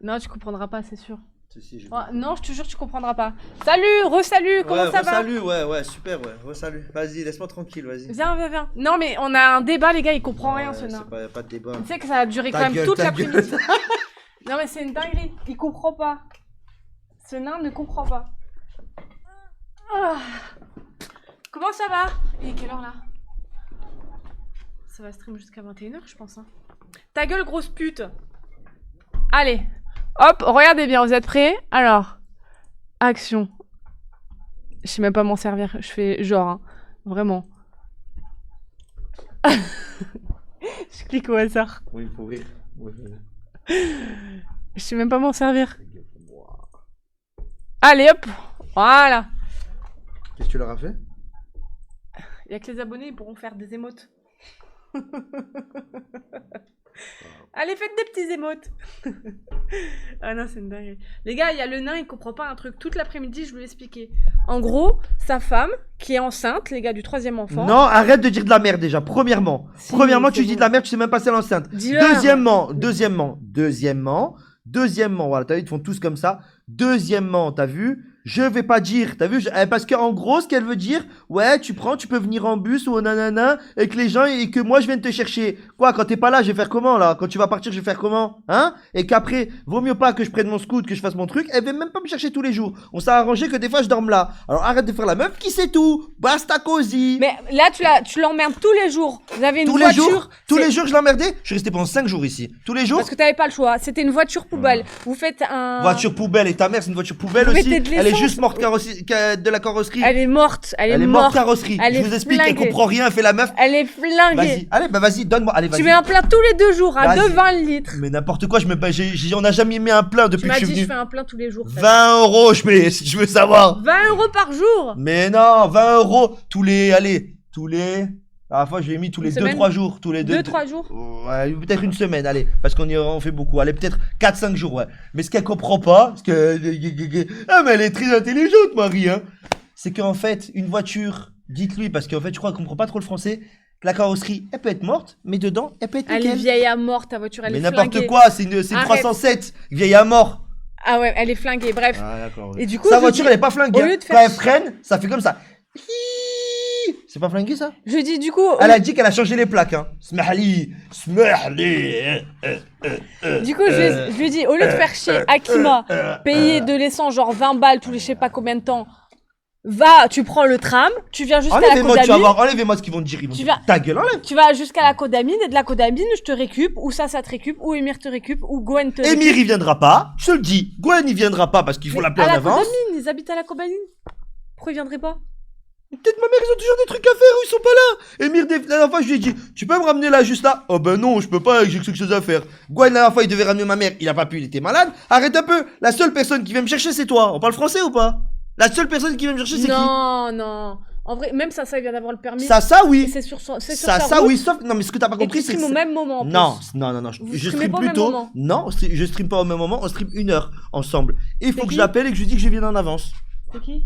Non, tu comprendras pas, c'est sûr. Si, je Oh, non, je te jure, tu comprendras pas. Salut, re-salut, comment ça va? Salut, ouais, super, ouais, salut. Vas-y, laisse-moi tranquille, vas-y. Viens. Non, mais on a un débat, les gars, il comprend rien, ce nain. C'est pas de débat. Tu sais que ça a duré quand même toute l'après-midi. Non, mais c'est une dinguerie, il comprend pas. Ce nain ne comprend pas. Ah. Comment ça va? Il est quelle heure là? Ça va stream jusqu'à 21h, je pense. Hein. Ta gueule, grosse pute. Allez. Hop, regardez bien, vous êtes prêts? Alors, action. Je sais même pas m'en servir, je fais genre, hein. Vraiment. Je clique au hasard. Oui, il faut rire. Oui. Je sais même pas m'en servir. Allez, hop. Voilà. Qu'est-ce que tu leur as fait? Il y a que les abonnés, ils pourront faire des émotes. Allez, faites des petits émotes. Ah non, c'est une dinguerie. Les gars, il y a le nain, il comprend pas un truc. Toute l'après-midi, je lui ai expliqué. En gros, sa femme, qui est enceinte, les gars, du 3e enfant. Non, arrête de dire de la merde déjà, premièrement. Si, Premièrement, tu bon. dis de la merde, tu sais même pas si elle est enceinte. Deuxièmement, voilà, t'as vu, ils font tous comme ça. Deuxièmement, t'as vu, je vais pas dire, t'as vu, parce qu'en gros, ce qu'elle veut dire, ouais, tu peux venir en bus ou nanana, et que les gens, et que moi, je vienne te chercher. Quoi, quand t'es pas là, je vais faire comment, là? Quand tu vas partir, je vais faire comment? Hein? Et qu'après, vaut mieux pas que je prenne mon scoot, que je fasse mon truc, elle vient même pas me chercher tous les jours. On s'est arrangé que des fois, je dorme là. Alors arrête de faire la meuf qui sait tout. Basta cosy. Mais là, tu l'emmerdes tous les jours. Vous avez une Tous voiture. tous les jours, je l'emmerdais. Je suis resté pendant 5 jours ici. Tous les jours. Parce que t'avais pas le choix. C'était une voiture poubelle. Vous faites un... Voiture poubelle, et ta mère, c'est une voiture poubelle Vous aussi. mettez de Elle est l'essence. juste morte de la carrosserie. Elle est morte. Elle est morte carrosserie. Elle Je est vous explique, elle flinguée. comprend rien, elle fait la meuf. Elle est flinguée. Vas-y, allez, bah vas-y, donne-moi. Allez, vas-y. Tu mets un plein tous les 2 jours à Vas-y. 2,20 litres. Mais n'importe quoi, on n'a jamais mis un plein Tu depuis que m'as je suis dit, je venu. fais un plein tous les jours. 20 euros, je mets, si je veux savoir. 20 € par jour. Mais non, 20 euros tous les. La dernière fois, je l'ai mis tous les Une semaine 2-3 jours. Tous les 2-3 jours. Ouais, peut-être une semaine, allez. Parce on fait beaucoup. Allez, peut-être 4-5 jours, ouais. Mais ce qu'elle comprend pas, ah, mais elle est très intelligente, Marie, hein. C'est qu'en fait, une voiture, dites-lui, parce qu'en fait, je crois qu'elle comprend pas trop le français, que la carrosserie, elle peut être morte, mais dedans, elle peut être Elle est nickel. vieille à mort, ta voiture, elle Mais est n'importe flinguée. quoi, c'est une Arrête. 307, vieille à mort. Ah ouais, elle est flinguée, bref. Ah, d'accord. Et du coup, sa je voiture, dis- elle est pas flinguée. au lieu Hein. de Quand faire- elle freine, ça fait comme ça. C'est pas flingué, ça? Je dis du coup, Elle a dit qu'elle a changé les plaques, hein. Smahli. du coup, je lui dis, au lieu de faire chez Akima, payer de l'essence genre 20 balles tous les je sais pas combien de temps, tu prends le tram, tu viens jusqu'à la Enlevez-moi, tu vas Codamine, voir, enlevez-moi ce qu'ils vont te dire. Ils vont Tu dire, vas- ta gueule, enlève. tu vas jusqu'à la Codamine et de la Codamine, je te récup, ou ça te récup, ou Emir te récup, ou Gwen te récup. Emir, il viendra pas. Je te le dis. Gwen, il viendra pas parce qu'il faut Mais l'appeler à en la avance. Codamine, ils habitent à la Codamine. Pourquoi ils viendraient pas? Peut-être ma mère, ils ont toujours des trucs à faire, ils sont pas là. Emir, la dernière fois, je lui ai dit, tu peux me ramener là, juste là? Oh ben non, je peux pas, j'ai quelque chose à faire. Gwen, la dernière fois, il devait ramener ma mère, il a pas pu, il était malade. Arrête un peu. La seule personne qui vient me chercher, c'est toi. On parle français ou pas? La seule personne qui vient me chercher, c'est qui? Non. En vrai, même ça, il vient d'avoir le permis. Ça, Et oui. c'est sur sa Ça, route. oui, sauf. Non, mais ce que t'as pas Et compris, tu c'est que. stream au même moment. En Non, plus. non. Vous Je streamez stream pas au même plutôt. moment. Non, je stream pas au même moment, on stream 1 heure ensemble. Et il faut C'est que qui je l'appelle et que je lui dise que je viens en avance. C'est qui?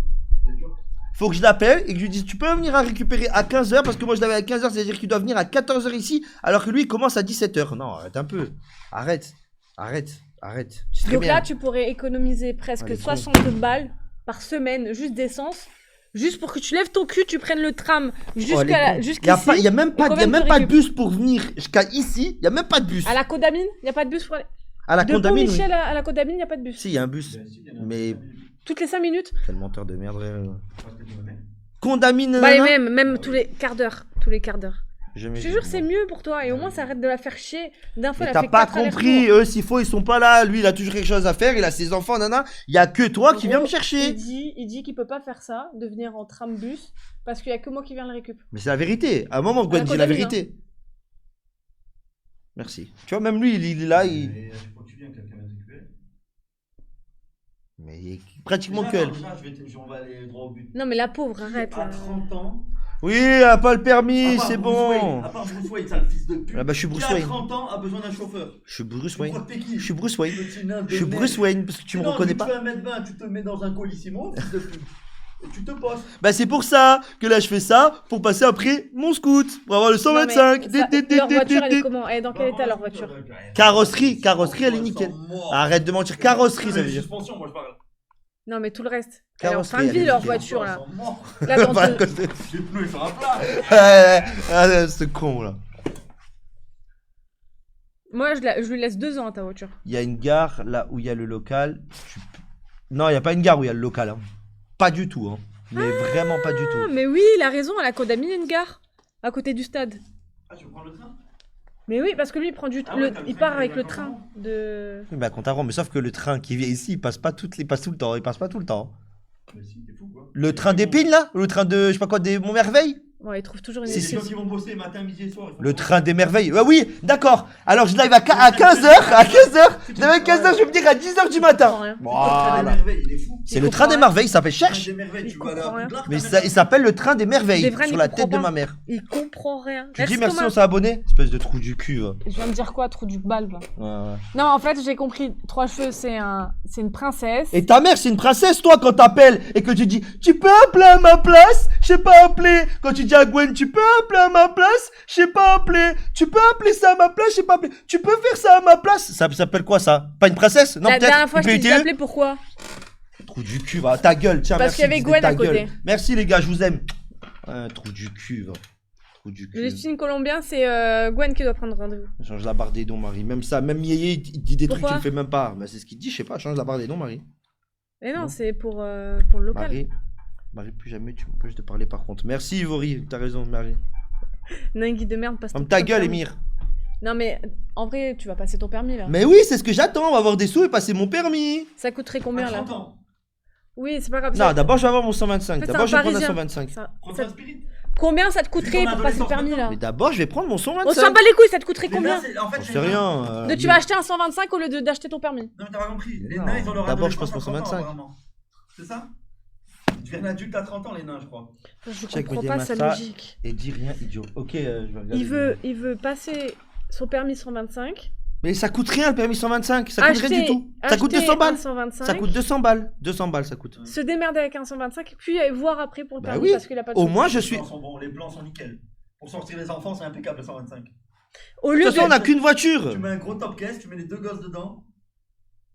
Faut que je l'appelle et que je lui dise, tu peux venir à récupérer à 15h parce que moi je l'avais à 15h, c'est-à-dire qu'il doit venir à 14h ici, alors que lui il commence à 17h. Non, arrête un peu. Arrête. Tu sais Donc bien. là, tu pourrais économiser presque Allez, con. 60 balles par semaine, juste d'essence. Juste pour que tu lèves ton cul, tu prennes le tram Oh, elle est con. jusqu'ici. Il y a même pas, et y a quand même te pas de récup. bus pour venir jusqu'à ici. Il y a même pas de bus. À la Codamine, il n'y a pas de bus pour aller. À la De Condamine, oui. Pont-Michel à la Codamine, il n'y a pas de bus. Si, il y a un bus. Mais Toutes les 5 minutes. quel menteur de merde. Condamine. Bah, et nanana. même tous les quarts d'heure. Tous les quarts d'heure. Jamais Je te vu. jure, c'est mieux pour toi. Et au moins, ça arrête de la faire chier. D'un fois, Mais elle a t'as fait pas 4 compris, allers-retours. eux s'il faut ils sont pas là, lui il a toujours quelque chose à faire, il a ses enfants, nana, il y a que toi qui viens me Gros, chercher. Il dit qu'il peut pas faire ça, de venir en tram-bus, parce qu'il y a que moi qui viens le récup. Mais c'est la vérité, à un moment Gwen dit la Condamine, vérité. Merci. Tu vois, même lui il est là, mais il est pratiquement que elle. On va aller droit au but. Non, mais la pauvre, arrête. À là. 30 ans. Oui, elle a pas le permis, à part c'est Bruce Wayne, bon. À part Bruce Wayne, ça le fils de pute. Ah bah je suis Bruce qui à Wayne. 30 ans a besoin d'un chauffeur. Je suis Bruce Tu Wayne. crois que t'es qui Je suis Bruce Wayne. Petit nain de Je suis merde. Bruce Wayne parce que tu me Non, reconnais tu pas. fais 1m20, tu te mets dans un colissimo, fils de pute. et tu te postes. Bah c'est pour ça que là je fais ça pour passer après mon scoot pour avoir le 125. Non, mais leur voiture, elle est comment? Elle est dans quel état leur voiture? Carrosserie, elle est nickel. Arrête de mentir, carrosserie ça veut dire. Suspension, moi je parle. Non, mais tout le reste. Elle est en fin Carrosserie, de vie elle est leur nickel. voiture là. Ils sont morts. Là, dans Bah, deux- Les pneus ils sont à plat. ce con là. Moi, je lui laisse 2 ans à ta voiture. Il y a une gare là où il y a le local. Non, il n'y a pas une gare où il y a le local. Hein. Pas du tout. Hein. Mais vraiment pas du Ah, tout. mais oui, il a raison, à la Kodami, il y a une gare. À côté du stade. Ah, tu veux prendre le train? Mais oui, parce que lui, il prend du. Ah ouais, t'as le il train part qui avec va le quand train même. de. Oui, bah, contrairement, mais sauf que le train qui vient ici, il passe pas tout le temps. Il passe pas tout le temps. Mais si, t'es fou quoi. Le train d'Épines là? Le train de je sais pas quoi des Montmerveille? Bon, il trouve toujours une C'est Si, les si. gens qui vont bosser matin, midi et soir. ils font Le quoi? train des merveilles. Ah oui, d'accord. Alors je live à 15h. À 15h. Je live à 15h, je vais me dire à 10h du matin. rien. Le train des Voilà. merveilles, il est fou. C'est le train des merveilles, ça s'appelle Le train Cherche. des merveilles, Il tu vas aller à comprend rien. Poudlard, Mais ta ça, il mère. s'appelle le train des merveilles. Des vrais, Sur il la comprend tête de pas. ma mère. Il comprend rien. Tu dis merci, on s'est abonné? Espèce de trou du cul. Va. Je viens de dire quoi, trou du balbe? Ouais. Non, en fait, j'ai compris. 3 cheveux, c'est une princesse. Et ta mère, c'est une princesse, toi, quand t'appelles et que tu dis tu peux appeler à ma place? Je sais pas appeler. Quand tu dis à Gwen, tu peux appeler à ma place? Je sais pas appeler. Tu peux appeler ça à ma place? Je sais pas appeler. Tu peux faire ça à ma place? Ça s'appelle quoi ça? Pas une princesse? Non, La peut-être. dernière fois, je t'ai dit IPTE? d'appeler pourquoi? Trou du cul, va. Ta gueule, tiens, Parce merci. qu'il y avait Disney, Gwen ta à côté. gueule. Merci les gars, je vous aime. Trou du cul, va. Trou du Le cul. film colombien, c'est Gwen qui doit prendre rendez-vous. Change la barre des dons, Marie. Même ça, même Yéyé, il dit des trucs que tu Pourquoi ne fais même pas. Bah, c'est ce qu'il dit, je sais pas. Change la barre des dons, Marie. Mais non, Non. c'est pour le local. Marie, plus jamais tu m'empêches de parler par contre. Merci Ivory, t'as raison, Marie. Ningui de merde, passe Ferme ton ta gueule, permis. Émir. Non, mais en vrai, tu vas passer ton permis là. Mais oui, c'est ce que j'attends. On va avoir des sous et passer mon permis. Ça coûterait combien À là? 30 ans. Oui, c'est pas grave. Non, d'abord, je vais avoir mon 125. En fait, c'est D'abord, un je vais prendre un Parisien. 125. Prends Ça- ta spirit. Combien ça te coûterait Ton pour passer le adolescence permis là? Mais d'abord, je vais prendre mon 125. On s'en bat les couilles, ça te coûterait Les combien? nains, c'est- en fait, J'en c'est sais les nains. rien. Donc tu vas acheter un 125 au lieu d'acheter ton permis. Non, mais t'as pas compris. Les Non. nains, ils ont leur D'abord, je adolescence passe pour à 30 ans, 125. apparemment. C'est ça? Ils deviennent adultes à 30 ans, les nains, je crois. Je Check comprends Media pas sa Massa. logique. Et dis rien, idiot. Ok, je vais regarder. Il veut passer son permis 125. Mais ça coûte rien le permis 125. Ça coûte rien du tout. Ça coûte acheter 200 balles. un 125, Ça coûte 200 balles. 200 balles, ça coûte. se démerder avec un 125, puis voir après pour le Bah permis oui. parce qu'il a pas de Au sous. moins, je Les suis. plans sont bons, les plans sont nickel. Pour sortir les enfants, c'est impeccable, le 125. Au De lieu toute façon, on de... n'a qu'une voiture. Tu mets un gros top caisse, tu mets les 2 gosses dedans.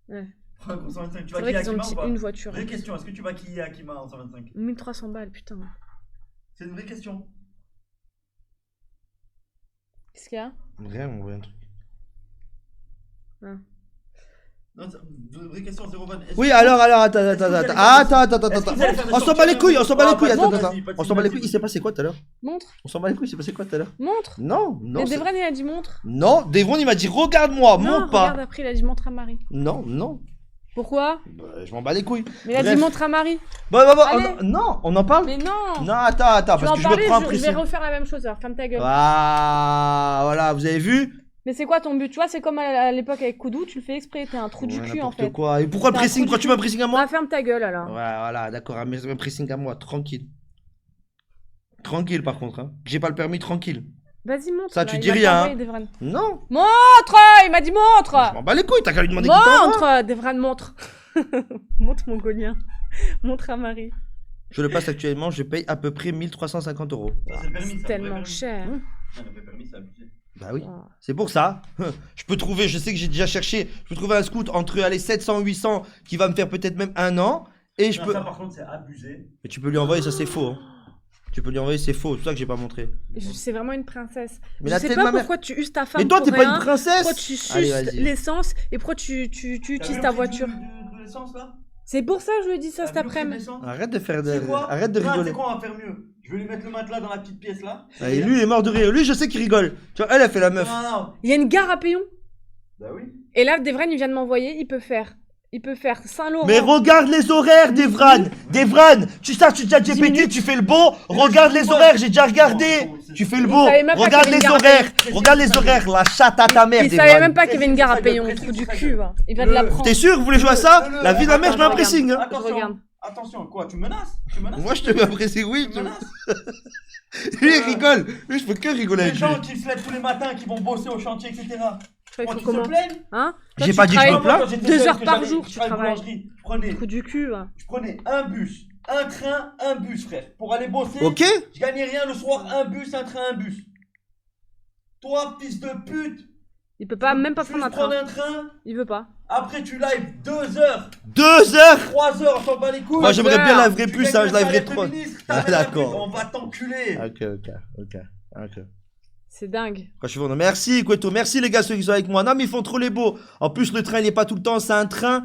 Ouais. Prends un gros 125. Tu C'est vas vrai quiller qu'ils ont Akima ou pas? une voiture. Vraie question, est-ce que tu vas quiller Akima en 125? 1300 balles, putain. C'est une vraie question. Qu'est-ce qu'il y a? Rien, on voit un truc. Non, c'est une vraie question, zéro van. Est-ce Oui, que- alors, attends. Est-ce que vous allez Attends. Est-ce que vous allez faire des On s'en bat sorties les couilles, on s'en bat les couilles. Ah, Attends, vas-y, attends. vas-y, vas-y, On s'en bat les couilles. vas-y. Il s'est passé quoi tout à l'heure? Montre. On s'en bat les couilles, il s'est passé quoi tout à l'heure? Montre. Non, non. Mais c'est- Devran, il a dit montre. Non, Devron, il m'a dit regarde-moi, Non, monte pas. regarde après, il a dit montre à Marie. Non. Pourquoi? Bah, je m'en bats les couilles. Mais il a Bref. dit montre à Marie. Bon, Allez. non, on en parle? Mais non. Non, attends, Tu vas parce en que je parler, me prends un je précis. vais refaire la même chose alors, ferme ta gueule. Ah, voilà, vous avez vu? Mais c'est quoi ton but? Tu vois, c'est comme à l'époque avec Koudou, tu le fais exprès, t'es un trou du Ouais, cul en n'importe fait. quoi. Et pourquoi le T'es un pressing? trou Pourquoi du tu cul. mets un pressing à moi? Ah, ferme ta gueule alors. Ouais, voilà, d'accord, un pressing à moi, tranquille. Tranquille par contre, hein. J'ai pas le permis, tranquille. Vas-y, montre. Ça, là, tu il dis va rien, t'envoyer, hein. Devran. Non, Montre! Il m'a dit je montre! m'en bats les couilles, t'as qu'à lui demander qui t'envoie. Montre! Devran, montre. Montre mongolien. Montre à Marie. Je le passe actuellement, je paye à peu près 1350 €. Ça, c'est le permis, ça, C'est le vrai tellement permis. cher. Non, le vrai permis, c'est abusé. Bah oui, Oh. c'est pour ça. Je peux trouver, je sais que j'ai déjà cherché, je peux trouver un scoot entre allez, 700, 800 qui va me faire peut-être même 1 an. Et je Non, peux. ça, par contre, c'est abusé. Mais tu peux lui envoyer, ça c'est faux. Hein. Tu peux lui envoyer, c'est faux, c'est pour ça que j'ai pas montré. C'est vraiment une princesse. Mais Je la sais tête de pas ma mère. pourquoi tu uses ta femme Mais toi, pour t'es pas rien, une princesse. pourquoi tu Allez, suces vas-y. l'essence et pourquoi tu T'as vu utilises le ta prix voiture. de l'essence, là? C'est pour ça que je lui ai dit ça T'as cet vu le prix de après-midi. l'essence? Arrête de faire C'est quoi? arrête de Non, rigoler. C'est quoi, on va faire mieux? Je vais lui mettre le matelas dans la petite pièce là. Ah, et lui il est mort de rire. Lui je sais qu'il rigole. Tu vois, elle a fait la meuf. Non. Il y a une gare à Payon. Bah oui. Et là, Devran, il vient de m'envoyer. Il peut faire Saint-Laurent. Mais regarde les horaires Devran. Devran, tu sais, tu as GPT, tu fais le beau. Regarde les horaires, j'ai déjà regardé. Tu fais le Il beau. savait même pas Regarde qu'il y avait les une gare à horaires. Regarde les horaires. La chatte à ta mère Il savait Devran. même pas qu'il y avait une gare à Précise, Payon, précise, trou du précise. cul. Va. Il vient de l'apprendre. T'es sûr, vous voulez jouer à ça? Le- La vie de ma mère, je mets un Attends, pressing. Hein. Je regarde. Attention, quoi? Tu menaces? Tu menaces? Moi je te mets un pressing, oui. Tu menaces? Lui il rigole. Lui je peux que rigoler Les avec lui. gens qui se lèvent tous les matins, qui vont bosser au chantier, etc. Je crois Moi, qu'il tu faut te comment plaignent? Hein Toi, J'ai tu pas dit que je travailles me plains. Quand j'étais 2 jeune, heures que par j'allais- jour, je tu travaillais à la travailles. boulangerie, je prenais Trou du cul. Va. un bus un train, un bus, frère. Pour aller bosser, Ok? je gagnais rien le soir, un bus, un train, un bus. Toi, fils de pute, Il peut pas, même pas prendre juste un train. prendre un train, Il veut pas. après tu live 2 heures, 2 heures! 3 heures, on s'en bat les couilles. Moi, j'aimerais bien heures. livrer Tu plus, gagnes hein, le je livrerai salaire de 3. ministre, Ah, ta mère la d'accord. pute, on va t'enculer. Ok. C'est dingue. Franchement, non, merci, Kweto. Merci, les gars, ceux qui sont avec moi. Non, mais ils font trop les beaux. En plus, le train, il est pas tout le temps. C'est un train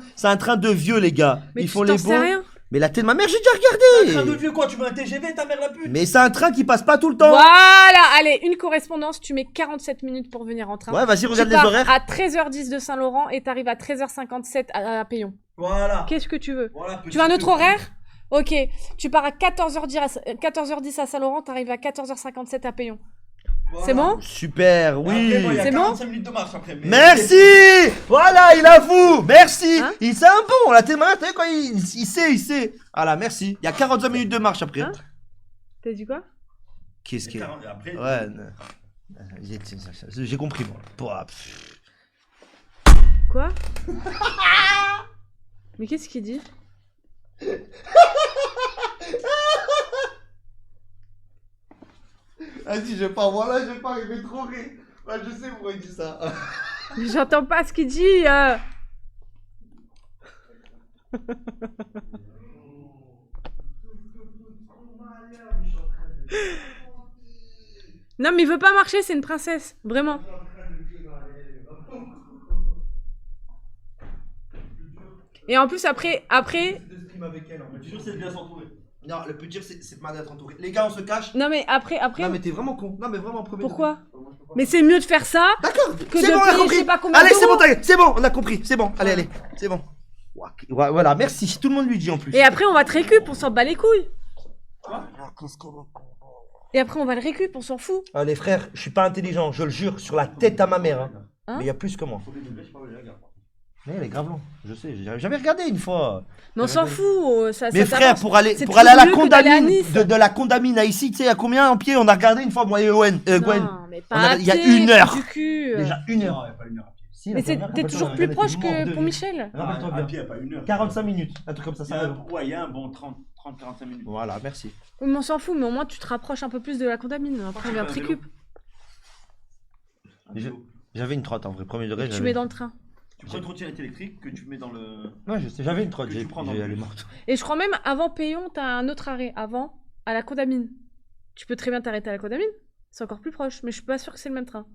de vieux, les gars. Mais Ils tu font t'en les sais beaux. rien. Mais la tête de ma mère, j'ai déjà Un train de regardé. vieux quoi, tu veux un TGV, ta mère la pute. Mais c'est un train qui passe pas tout le temps. Voilà, allez, une correspondance, tu mets 47 minutes pour venir en train. Ouais, vas-y, Tu regarde les pars horaires. à 13h10 de Saint-Laurent et t'arrives à 13h57 à Payon. Voilà. Qu'est-ce que tu veux? Voilà, Tu veux un petite autre pute. horaire? Ok, tu pars à 14h10 à Saint-Laurent, t'arrives à 14h57 à Payon. Voilà. C'est bon? Super, Après, oui. moi, il y a C'est bon 45 minutes de marche après. Mais... Merci. Voilà, il avoue. Merci. Hein C'est un bon. La tête de ma mère, t'as vu quoi, il sait. Voilà, merci. Il y a 45 minutes de marche après. Hein T'as dit quoi? Qu'est-ce qu'il y a? Après, Ouais. J'ai compris, moi. Pouah, pff. Quoi? Mais qu'est-ce qu'il dit? Vas-y, je vais pas, voilà, je vais pas, il fait trop rire. Ouais, je sais pourquoi il dit ça. J'entends pas ce qu'il dit. Non, mais il veut pas marcher, c'est une princesse. Vraiment. Et en plus, après, Le plus dur, c'est de bien s'entourer. Non, le plus dur, c'est mal d'être entouré. Les gars, on se cache. non, mais après, Non, mais t'es vraiment con. Non, mais vraiment, premier. pourquoi? degré. Mais c'est mieux de faire ça D'accord, que c'est de bon, on a payer je compris. sais pas combien Allez, c'est bon, d'euros. t'inquiète, c'est bon, on a compris, c'est bon. Allez, c'est bon. Ouais, voilà, merci. Tout le monde lui dit en plus. Et après, on va te récup, on s'en bat les couilles. Et après, on va le récup, on s'en fout. Ah, les frères, je suis pas intelligent, je le jure, sur la tête à ma mère. Hein. Hein Mais il y a plus que moi. Faut des degrés, je sais pas où les gars. Mais elle est grave long, je sais, j'avais regardé une fois. Mais on s'en fout. Ça, Mes ça frères, t'avance. pour aller C'est à la toujours mieux que d'aller à Condamine, Nice. de la Condamine à ici, tu sais, à combien en pied? On a regardé une fois, moi et Gwen. Non, mais On pas a- à il y a pied, une heure. du cul. Déjà une Non, heure. il n'y a pas une heure à pied. Si, Mais la première, t'es rappelle-toi, toujours on a plus regardé, proche t'es mort de que pour rire. Michel. Rappelle-toi À bien. pied, il n'y a pas une heure. 45 minutes, un truc comme ça, Il y a ça un- va. Ouais, il y a un bon 30-45 minutes. Voilà, merci. Oui, mais on s'en fout, mais au moins tu te rapproches un peu plus de la condamine. Après, on vient te récup. Un Je- vélo. J'avais une trotte en vrai, premier degré. Tu j'avais- mets dans le train. Tu prends une trottinette électrique que tu mets dans le. Ouais, je sais, j'avais une trotte, Que j'ai tu prends dans elle le est bus. morte. Et je crois même avant Payon, t'as un autre arrêt. Avant, à la condamine. Tu peux très bien t'arrêter à la condamine. C'est encore plus proche, mais je suis pas sûre que c'est le même train.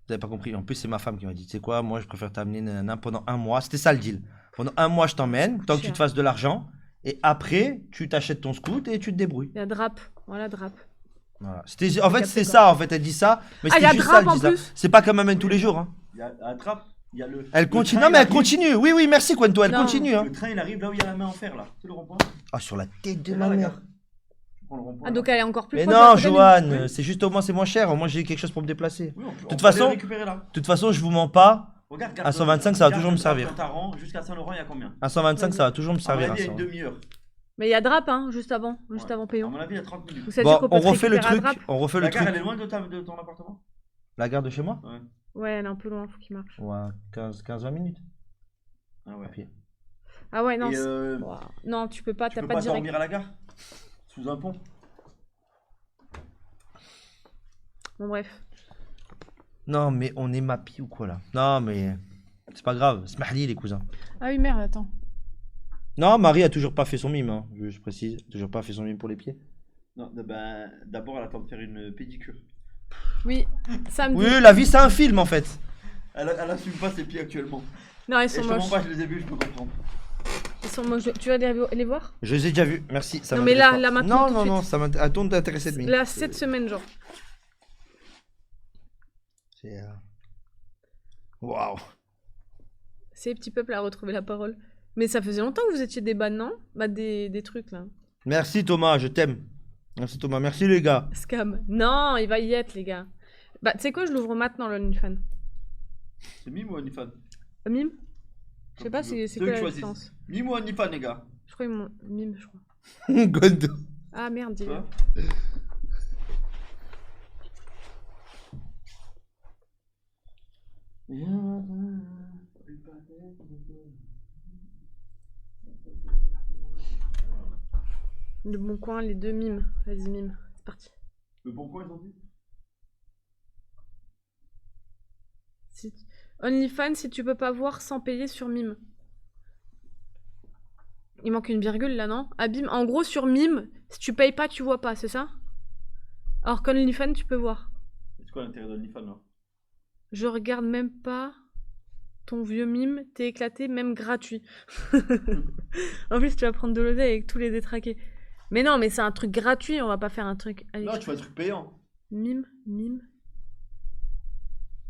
Vous avez pas compris, en plus c'est ma femme qui m'a dit, tu sais quoi, moi je préfère t'amener nanana, pendant un mois, c'était ça le deal. Pendant un mois je t'emmène, tant que tu Cher. te fasses de l'argent, et après tu t'achètes ton scoot et tu te débrouilles. Il y a Drap. Voilà, Drap. Voilà. C'était, en fait capté, c'est quoi. ça, en fait elle dit ça, mais Ah, c'était il y a juste Drap ça, elle en dit ça. plus. C'est pas qu'elle m'amène tous les jours. Hein. Il y a un trap, il y a le. Elle le continue, train, non mais il elle arrive. continue, oui oui merci Quento, elle Non. continue. Hein. Le train, il arrive là où il y a la main en fer là. C'est le rond-point. Ah sur la tête de Et ma là, la mère. gare. Tu prends le rond-point. Ah, donc elle est encore plus Mais proche de la non condamine. Johan, Oui. c'est juste au moins c'est moins cher, au moins j'ai quelque chose pour me déplacer. Oui, De toute façon- récupérer là. De toute façon je vous mens pas, Regarde, à 125, ça va toujours me servir. Dans ta rang, jusqu'à Saint-Laurent, il y a combien? à 125 ça va toujours me À mon servir. avis, il y à a une 100. demi-heure. Mais il y a Drap, hein, juste avant À Payon. mon avis, il y a 30 minutes. Donc ça veut dire Bon, qu'on peut on te refait le récupérer à truc, Drap. on refait La le gare, truc. elle est loin de ton appartement? La gare de chez moi? Ouais. Ouais, elle est un peu loin, faut qu'il marche. Ouais, 15-20 minutes. Ah ouais. Pied. Ah ouais, non. Et Wow. Non, tu peux pas, tu t'as peux pas pas de direct. dormir à la gare? Sous un pont? Bon, bref. Non, mais on est mappy ou quoi là? Non, mais c'est pas grave. Smahli les cousins. Ah oui, merde, attends. Non, Marie a toujours pas fait son mime, hein. Je précise. Toujours pas fait son mime pour les pieds. Non, ben, d'abord, elle attend de faire une pédicure. Oui, samedi. Oui, la vie c'est un film en fait. Elle assume pas ses pieds actuellement. Non, ils Et sont je te mens moches. pas, je les ai vus, je peux comprendre. Ils sont moches. Tu vas les voir? Je les ai déjà vus, merci. Ça Non, mais m'intéresse là- pas. là, maintenant, Non, tout de non, suite. non, ça m'intéresse. Attends d'intéresser de mine. Là, cette semaine, genre. C'est. Waouh. Ces petits peuples à retrouver la parole. Mais ça faisait longtemps que vous étiez des bannes, non? Bah, des trucs, là. Merci Thomas, je t'aime. Merci Thomas, merci les gars. Scam. Non, il va y être, les gars. Bah, tu sais quoi, je l'ouvre maintenant, l'OnlyFans. C'est Mime ou OnlyFans? Mime? Je sais pas, c'est Ceux quoi qui la choisissent. différence? Mime ou OnlyFans, les gars? Je crois qu'ils m'ont... Mime, je crois. Gondo. Ah, merde, dis-le. Quoi? Le Bon Coin, les deux mimes. Vas-y, mime. C'est parti. Mais pourquoi ils ont dit? Si... OnlyFans, si tu peux pas voir sans payer sur mime. Il manque une virgule là, non? Abîme. En gros, sur mime, si tu payes pas, tu vois pas, c'est ça? Alors qu'OnlyFans, tu peux voir. C'est quoi l'intérêt d'OnlyFans là? Je regarde même pas ton vieux mime, t'es éclaté, même gratuit. En plus, tu vas prendre de l'oseille avec tous les détraqués. Mais non, mais c'est un truc gratuit, on va pas faire un truc. Allez, Non, tu fais un truc payant. mime.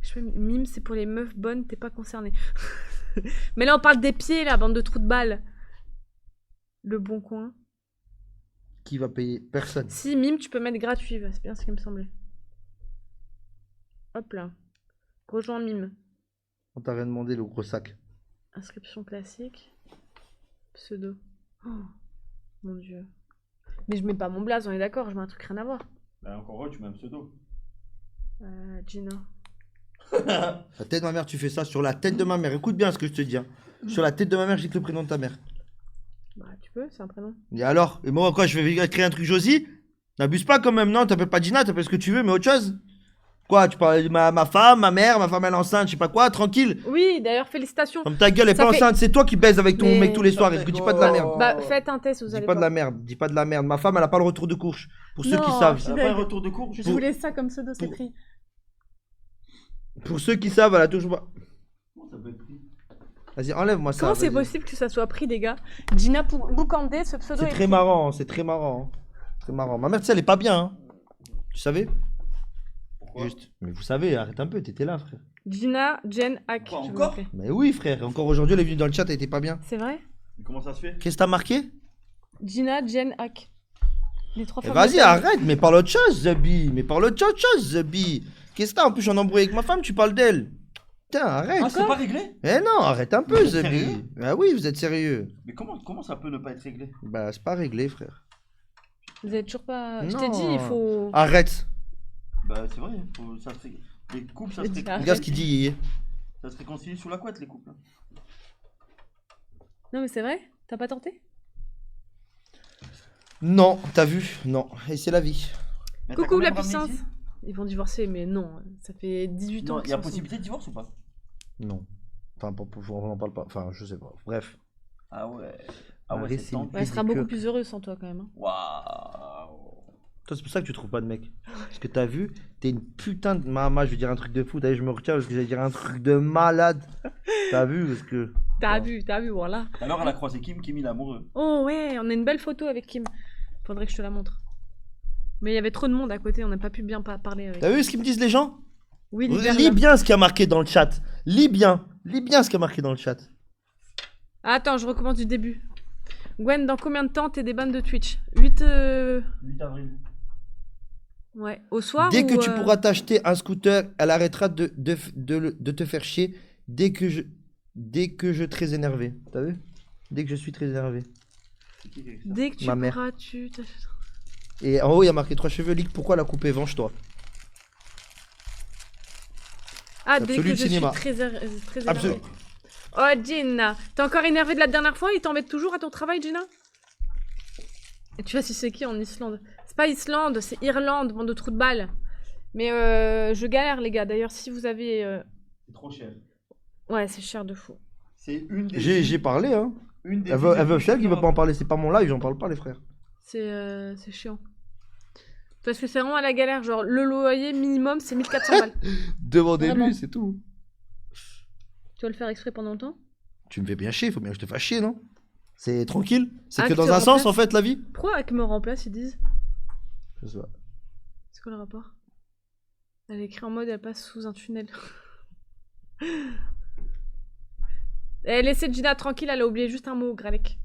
Je fais mime, c'est pour les meufs bonnes, t'es pas concerné. Mais là, on parle des pieds, là, bande de trous de balles. Le Bon Coin. Qui va payer? Personne. Si, mime, tu peux mettre gratuit, c'est bien ce qui me semblait. Hop là. Rejoins mime. On t'a rien demandé, le gros sac. Inscription classique. Pseudo. Oh, mon dieu. Mais je mets pas mon blaze, on est d'accord, je mets un truc rien à voir. Bah, encore heureux, tu mets un pseudo. Gina. La tête de ma mère, tu fais ça sur la tête de ma mère. Écoute bien ce que je te dis. Hein. Sur la tête de ma mère, j'ai que le prénom de ta mère. Bah, tu peux, c'est un prénom. Et alors? Et moi, quoi, je vais créer un truc Josie? N'abuse pas quand même, non? T'appelles pas Gina, t'appelles ce que tu veux, mais autre chose? Quoi, tu parles de ma femme, ma mère elle est enceinte, je sais pas quoi, tranquille. Oui, d'ailleurs, félicitations. Comme ta gueule, elle est Ça pas fait- enceinte, c'est toi qui baises avec ton Mais- mec tous les soirs. Et dis pas de la merde. Bah, faites un test, vous Dis allez pas de voir. la merde, dis pas de la merde. Ma femme, elle a pas le retour de course. Pour ceux qui Non, savent. Ça a pas un retour de cours? Je voulais ça comme pseudo, c'est pour- pris. Pour ceux qui savent, elle a toujours pas. Comment ça peut être pris? Vas-y, enlève-moi ça. Comment c'est vas-y. possible que ça soit pris, les gars? Gina Boukandé, ce pseudo C'est est très pris. marrant, c'est très marrant. Très marrant. Ma mère, tu sais, elle est pas bien. Hein. Tu savais? Pourquoi? Juste. Mais vous savez, arrête un peu, t'étais là, frère. Gina Jen Hack. Quoi, je vais encore m'appeler. Mais oui, frère. Encore aujourd'hui, elle est venue dans le chat, elle était pas bien. C'est vrai? Mais comment ça se fait? Qu'est-ce que t'as marqué? Gina Jen Hack. Les trois Eh, femmes. vas-y, de- arrête, mais parle autre chose, Zabi. Mais parle autre chose, Zabi. Qu'est-ce que t'as? En plus, j'en embrouille avec ma femme, tu parles d'elle. Putain, arrête. Ah, c'est pas réglé? Eh non, arrête un peu, Vous êtes Zabi. sérieux? Ah oui, vous êtes sérieux. Mais comment ça peut ne pas être réglé? Bah, c'est pas réglé, frère. Vous êtes toujours pas. Je Non. t'ai dit, il faut. Arrête. Bah, c'est vrai, ça se... les couples, ça se, Arrête. Regarde ce qu'il dit, Yéyé. ça se réconcilie sous la couette, les couples. Non, mais c'est vrai? T'as pas tenté? Non, t'as vu? Non. Et c'est la vie. Mais t'as Coucou quand la même ramené puissance. ici? Ils vont divorcer, mais non. Ça fait 18 ans. Non, il qu'ils y a sont possibilité de divorce ou pas? Non. Enfin, on n'en parle pas. Enfin, je sais pas. Bref. Ah ouais. Ah Marie, ouais, c'est c'est tendu. Ouais, elle sera Ridicule. beaucoup plus heureuse sans toi quand même. Hein. Waouh. Toi, c'est pour ça que tu trouves pas de mec. Parce que t'as vu, t'es une putain de maman. Je vais dire un truc de fou. T'as vu, je me retiens parce que j'allais dire un truc de malade. T'as vu? Parce que. T'as vu, voilà. Alors, elle a croisé Kim, il est amoureux. Oh ouais, on a une belle photo avec Kim. Faudrait que je te la montre. Mais il y avait trop de monde à côté, on n'a pas pu bien parler avec. T'as vu ce qu'ils me disent les gens? Oui, Lis bien ce qui a marqué dans le chat. Lis bien ce qui a marqué dans le chat. Attends, je recommence du début. Gwen, dans combien de temps t'es des bandes de Twitch? 8 8 avril. Ouais, au soir Dès que ou, tu pourras t'acheter un scooter, elle arrêtera de te faire chier dès que je très énervé. T'as vu? Dès que je suis très énervé. C'est qui a écrit ça? Dès que tu Ma mère. pourras, tu t'achèteras. Et en haut, il y a marqué 3 cheveux. Lick, pourquoi la couper? Venge-toi. Ah, C'est dès absolu que je le cinéma. suis très énervée. Absolu. Oh, Gina, t'es encore énervée de la dernière fois? Il t'embête toujours à ton travail, Gina? Et tu vois si c'est qui en Islande? C'est pas Islande, c'est Irlande, bande de trous de balles. Mais je galère, les gars. D'ailleurs, si vous avez... C'est trop cher. Ouais, c'est cher de fou. C'est une des. J'ai parlé, hein. Une des Elle veut celle qui veut pas en parler. C'est pas mon live, j'en parle pas, les frères. C'est chiant. Parce que c'est vraiment à la galère. Genre, le loyer minimum, c'est 1400 balles. Demandez-lui, Vraiment. c'est tout. Tu vas le faire exprès pendant longtemps? Tu me fais bien chier, faut bien que je te fasse chier, non? C'est tranquille. C'est Ah, que que dans tu un sens, remplaces. en fait, la vie. Pourquoi avec me remplace, ils disent? Je sais pas. C'est quoi le rapport? Elle est écrit en mode elle passe sous un tunnel. Eh, laissez Gina tranquille, elle a oublié juste un mot, Gralek.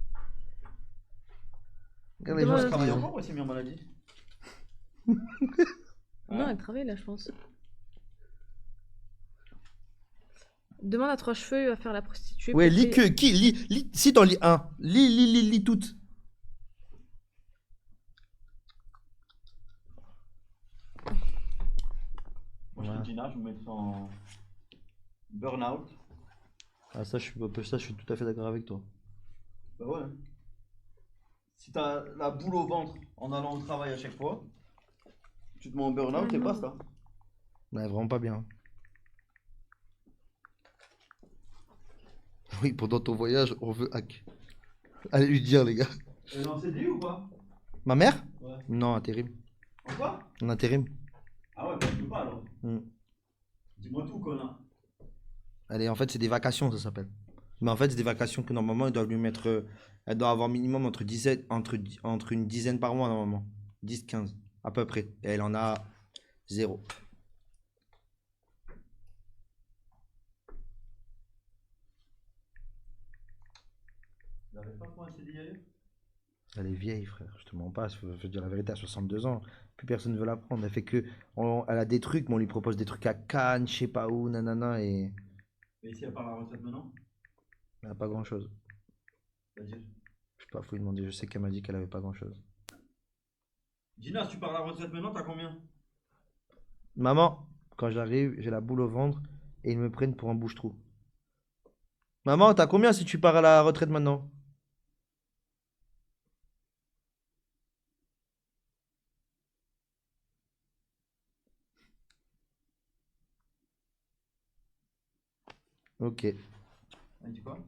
Regarde les Demande- gens Elle qui travaille disent. encore ou elle s'est mise en maladie? Non, elle travaille là, je pense. Demande à Trois Cheveux, il va faire la prostituée. Ouais, pour lis payer- que. Qui? Lis. Si t'en lis un. Lis toutes. Moi, je Ouais. fais Gina, je me mettrai en. Burnout. Ah, ça, je suis tout à fait d'accord avec toi. Bah ouais. Si t'as la boule au ventre en allant au travail à chaque fois, tu te mets en burn-out Ah et non. basta. Ouais, vraiment pas bien. Oui, pendant ton voyage, on veut hack. Allez lui dire, les gars. Elle est en CDI ou pas? Ma mère? Ouais. Non, intérim. En quoi? En intérim. Ah ouais, bah je peux pas alors. Hmm. Dis-moi tout, connard. En fait, c'est des vacations, ça s'appelle. Mais en fait, c'est des vacations que normalement, ils doivent lui mettre. Elle doit avoir minimum entre une dizaine par mois, normalement. 10, 15, à peu près. Et elle en a zéro. Il avait pas trouvé un CDI ailleurs? Elle est vieille, frère. Je te mens pas. Faut dire la vérité, à 62 ans. Plus personne ne veut la prendre. Elle fait que. Elle a des trucs, mais on lui propose des trucs à Cannes, je sais pas où, nanana. Et Mais ici, elle part à la retraite maintenant? elle a pas grand chose. C'est-à-dire? Je sais pas, faut lui demander. Je sais qu'elle m'a dit qu'elle avait pas grand chose. Gina, si tu pars à la retraite maintenant, t'as combien? Maman, quand j'arrive, j'ai la boule au ventre et ils me prennent pour un bouche-trou. Maman, t'as combien si tu pars à la retraite maintenant? Ok, Elle dit quoi?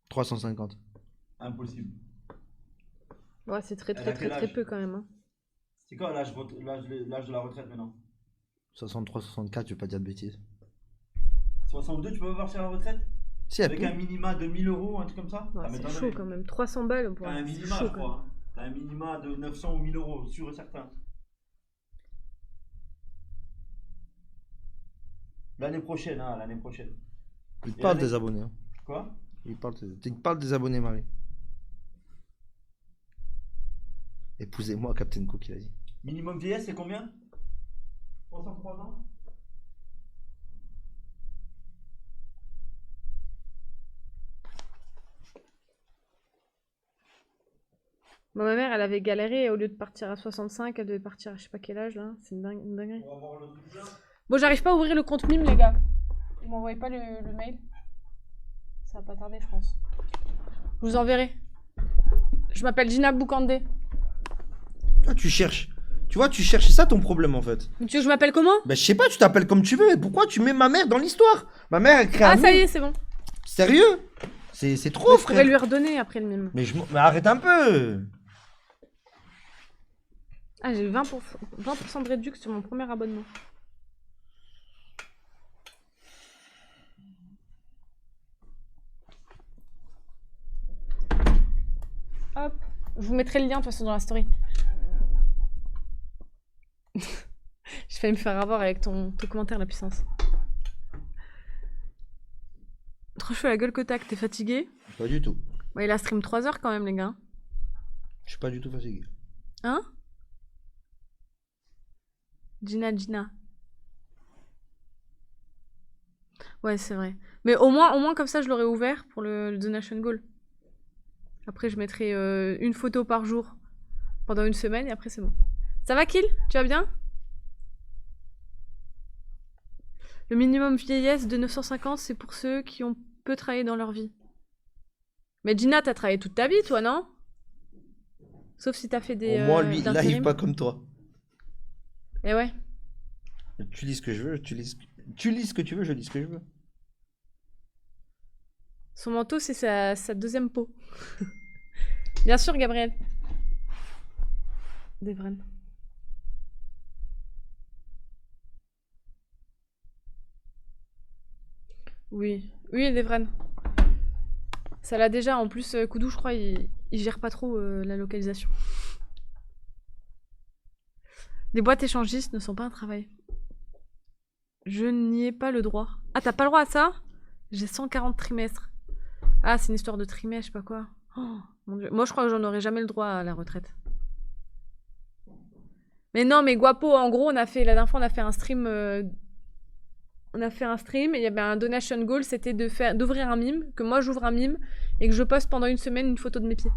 350. Impossible. Ouais, c'est très Elle très a très quel très âge? peu quand même. Hein. C'est quoi l'âge de la retraite maintenant? 63, 64, je vais pas dire de bêtises. 62, tu peux pas partir à la retraite? Si, elle Avec peut. un minima de 1000 euros, un truc comme ça? Ouais, Ça c'est m'étonnerait. chaud quand même. 300 balles pour T'as un c'est minima, chaud je quand même. crois. Hein. T'as un minima de 900 ou 1000 euros, sûr et certain. L'année prochaine, hein, l'année prochaine. Il te Et parle l'année- des abonnés. Hein. Quoi? Il te parle des abonnés, Marie. Épousez-moi, Captain Cook, il a dit. Minimum vieillesse, c'est combien? 63 ans? Bon, ma mère, elle avait galéré et au lieu de partir à 65, elle devait partir à je sais pas quel âge là. C'est une dinguerie. Pour avoir le truc là? Bon, j'arrive pas à ouvrir le compte mime, les gars. Vous m'envoyez pas le mail? Ça va pas tarder, je pense. Je vous enverrai. Je m'appelle Gina Boukandé. Ah, tu cherches. Tu vois, tu cherches. C'est ça ton problème en fait. Mais tu veux que je m'appelle comment? Ben, je sais pas, tu t'appelles comme tu veux. Mais pourquoi tu mets ma mère dans l'histoire? Ma mère, elle crée Ah, un ça y mime. est, c'est bon. Sérieux? C'est trop, Mais je pourrais frère. lui redonner après le mime. Mais arrête un peu. Ah, j'ai eu 20% de réduction sur mon premier abonnement. Hop. Je vous mettrai le lien de toute façon dans la story. J'ai failli me faire avoir avec ton commentaire, la puissance. Trop chaud la gueule que t'es fatigué? Pas du tout. Ouais, il a stream 3 heures quand même, les gars. Je suis pas du tout fatigué. Hein? Gina. Ouais, c'est vrai. Mais au moins comme ça, je l'aurais ouvert pour le donation goal. Après, je mettrai une photo par jour pendant une semaine et après, c'est bon. Ça va, Kill? Tu vas bien? Le minimum vieillesse de 950, c'est pour ceux qui ont peu travaillé dans leur vie. Mais Gina, t'as travaillé toute ta vie, toi, non? Sauf si t'as fait des. Au moins, lui, il d'intérim. arrive pas comme toi. Eh ouais. Tu lis ce que je veux, tu lis ce que tu veux, je lis ce que je veux. Son manteau, c'est sa deuxième peau. Bien sûr, Gabriel. Devren. Oui, Devren. Ça l'a déjà. En plus, Koudou, je crois, il gère pas trop la localisation. Les boîtes échangistes ne sont pas un travail. Je n'y ai pas le droit. Ah, t'as pas le droit à ça? J'ai 140 trimestres. Ah, c'est une histoire de trimestre, je sais pas quoi. Oh, mon Dieu. Moi, je crois que j'en aurai jamais le droit à la retraite. Mais non, mais Guapo, en gros, la dernière fois, on a fait un stream. On a fait un stream et il y avait un donation goal, c'était d'ouvrir un mime, que moi j'ouvre un mime et que je poste pendant une semaine une photo de mes pieds.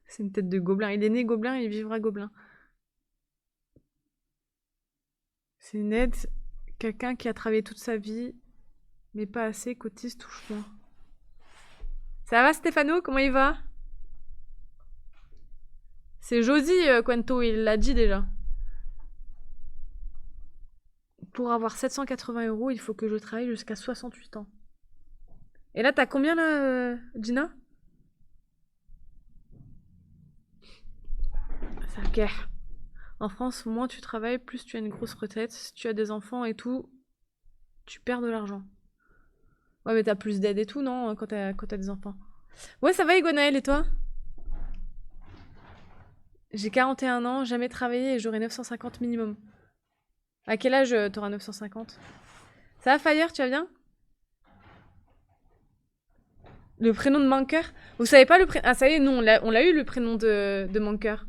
C'est une tête de gobelin. Il est né gobelin, il vivra gobelin. C'est Ned Quelqu'un qui a travaillé toute sa vie, mais pas assez, cotise, touche moins. Ça va, Stéphano? Comment il va? C'est Josie, Quento, il l'a dit déjà. Pour avoir 780 €, il faut que je travaille jusqu'à 68 ans. Et là, t'as combien là, Gina? Ça guerre. En France, moins tu travailles, plus tu as une grosse retraite. Si tu as des enfants et tout, tu perds de l'argent. Ouais, mais t'as plus d'aide et tout, non, quand t'as des enfants. Ouais, ça va, Iguanaël, et toi? J'ai 41 ans, jamais travaillé et j'aurai 950 minimum. À quel âge t'auras 950? Ça va, Fire, tu vas bien? Le prénom de Manker? Vous savez pas le prénom... Ah, ça y est, nous, on l'a eu, le prénom de Manker.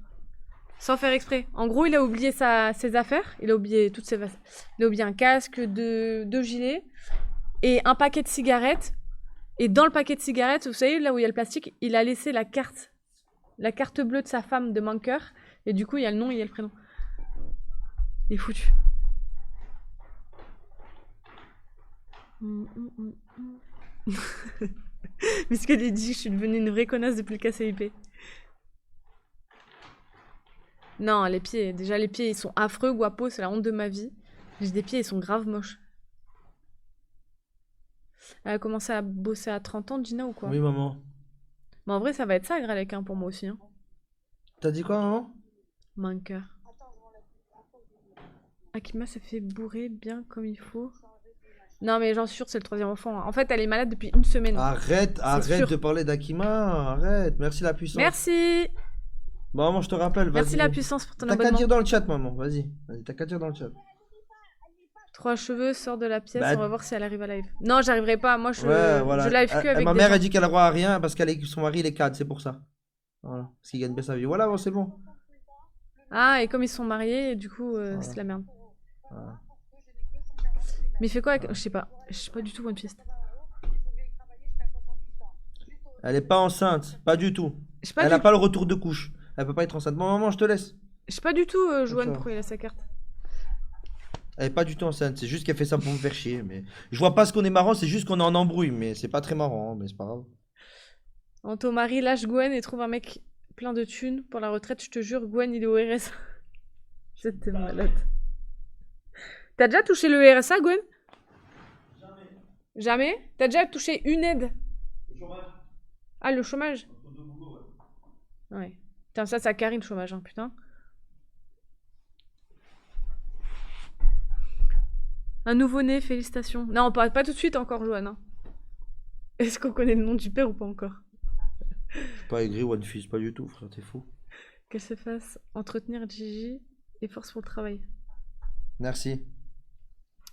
Sans faire exprès. En gros, il a oublié ses affaires. Il a oublié toutes ses... Il a oublié un casque, deux gilets et un paquet de cigarettes. Et dans le paquet de cigarettes, vous savez, là où il y a le plastique, il a laissé la carte bleue de sa femme de Manker. Et du coup, il y a le nom et il y a le prénom. Il est foutu. Mais ce qu'elle dit, je suis devenue une vraie connasse depuis le KCIP. Non, les pieds. Déjà, les pieds, ils sont affreux, guapo, c'est la honte de ma vie. J'ai des pieds, ils sont grave moches. Elle a commencé à bosser à 30 ans, Gina, ou quoi? Oui, maman. Mais en vrai, ça va être ça, Gralek, hein, pour moi aussi. Hein. T'as dit quoi, maman? Manqueur. Akima s'est fait bourrer bien comme il faut. Non, mais j'en suis sûre, c'est le 3e enfant. En fait, elle est malade depuis une semaine. Arrête sûr. de parler d'Akima. Arrête. Merci la puissance. Merci. Bon, maman, je te rappelle. Vas-y. Merci la puissance pour ton T'as qu'à abonnement. dire dans le chat, maman. Vas-y, t'as qu'à dire dans le chat. 3 cheveux, sort de la pièce, Bah, on va voir si elle arrive à live. Non, j'arriverai pas. Moi, je voilà. live que avec Ma des mère gens. a dit qu'elle a droit à rien parce que son mari il est cadre, c'est pour ça. Voilà, parce qu'il gagne bien sa vie. Voilà, bon, c'est bon. Ah, et comme ils sont mariés, du coup, Voilà. c'est la merde. Voilà. Mais il fait quoi avec... Je sais pas du tout One Fist. Elle est pas enceinte, pas du tout. Je sais pas, Elle a pas le retour de couche. Elle peut pas être enceinte. Bon, maman, je te laisse. Je sais pas du tout, Joanne, ça. pourquoi il a sa carte. Elle est pas du tout enceinte, c'est juste qu'elle fait ça pour me faire chier. Mais je vois pas ce qu'on est marrant, c'est juste qu'on est en embrouille. Mais c'est pas très marrant, hein, mais c'est pas grave. Anto Marie lâche Gwen et trouve un mec plein de thunes pour la retraite. Je te jure, Gwen, il est au RSA. J'étais malade. T'as déjà touché le RSA, Gwen? Jamais. Jamais? T'as déjà touché une aide? Le chômage. Ah, le chômage? Entre deux boulots, ouais. Ouais. Putain, ça carry le chômage, hein, putain. Un nouveau-né, félicitations. Non, pas tout de suite encore, Joanne. Hein. Est-ce qu'on connaît le nom du père ou pas encore? Je suis pas aigri, One Fist, pas du tout, frère, t'es fou. Qu'elle se fasse entretenir Gigi et force pour le travail. Merci.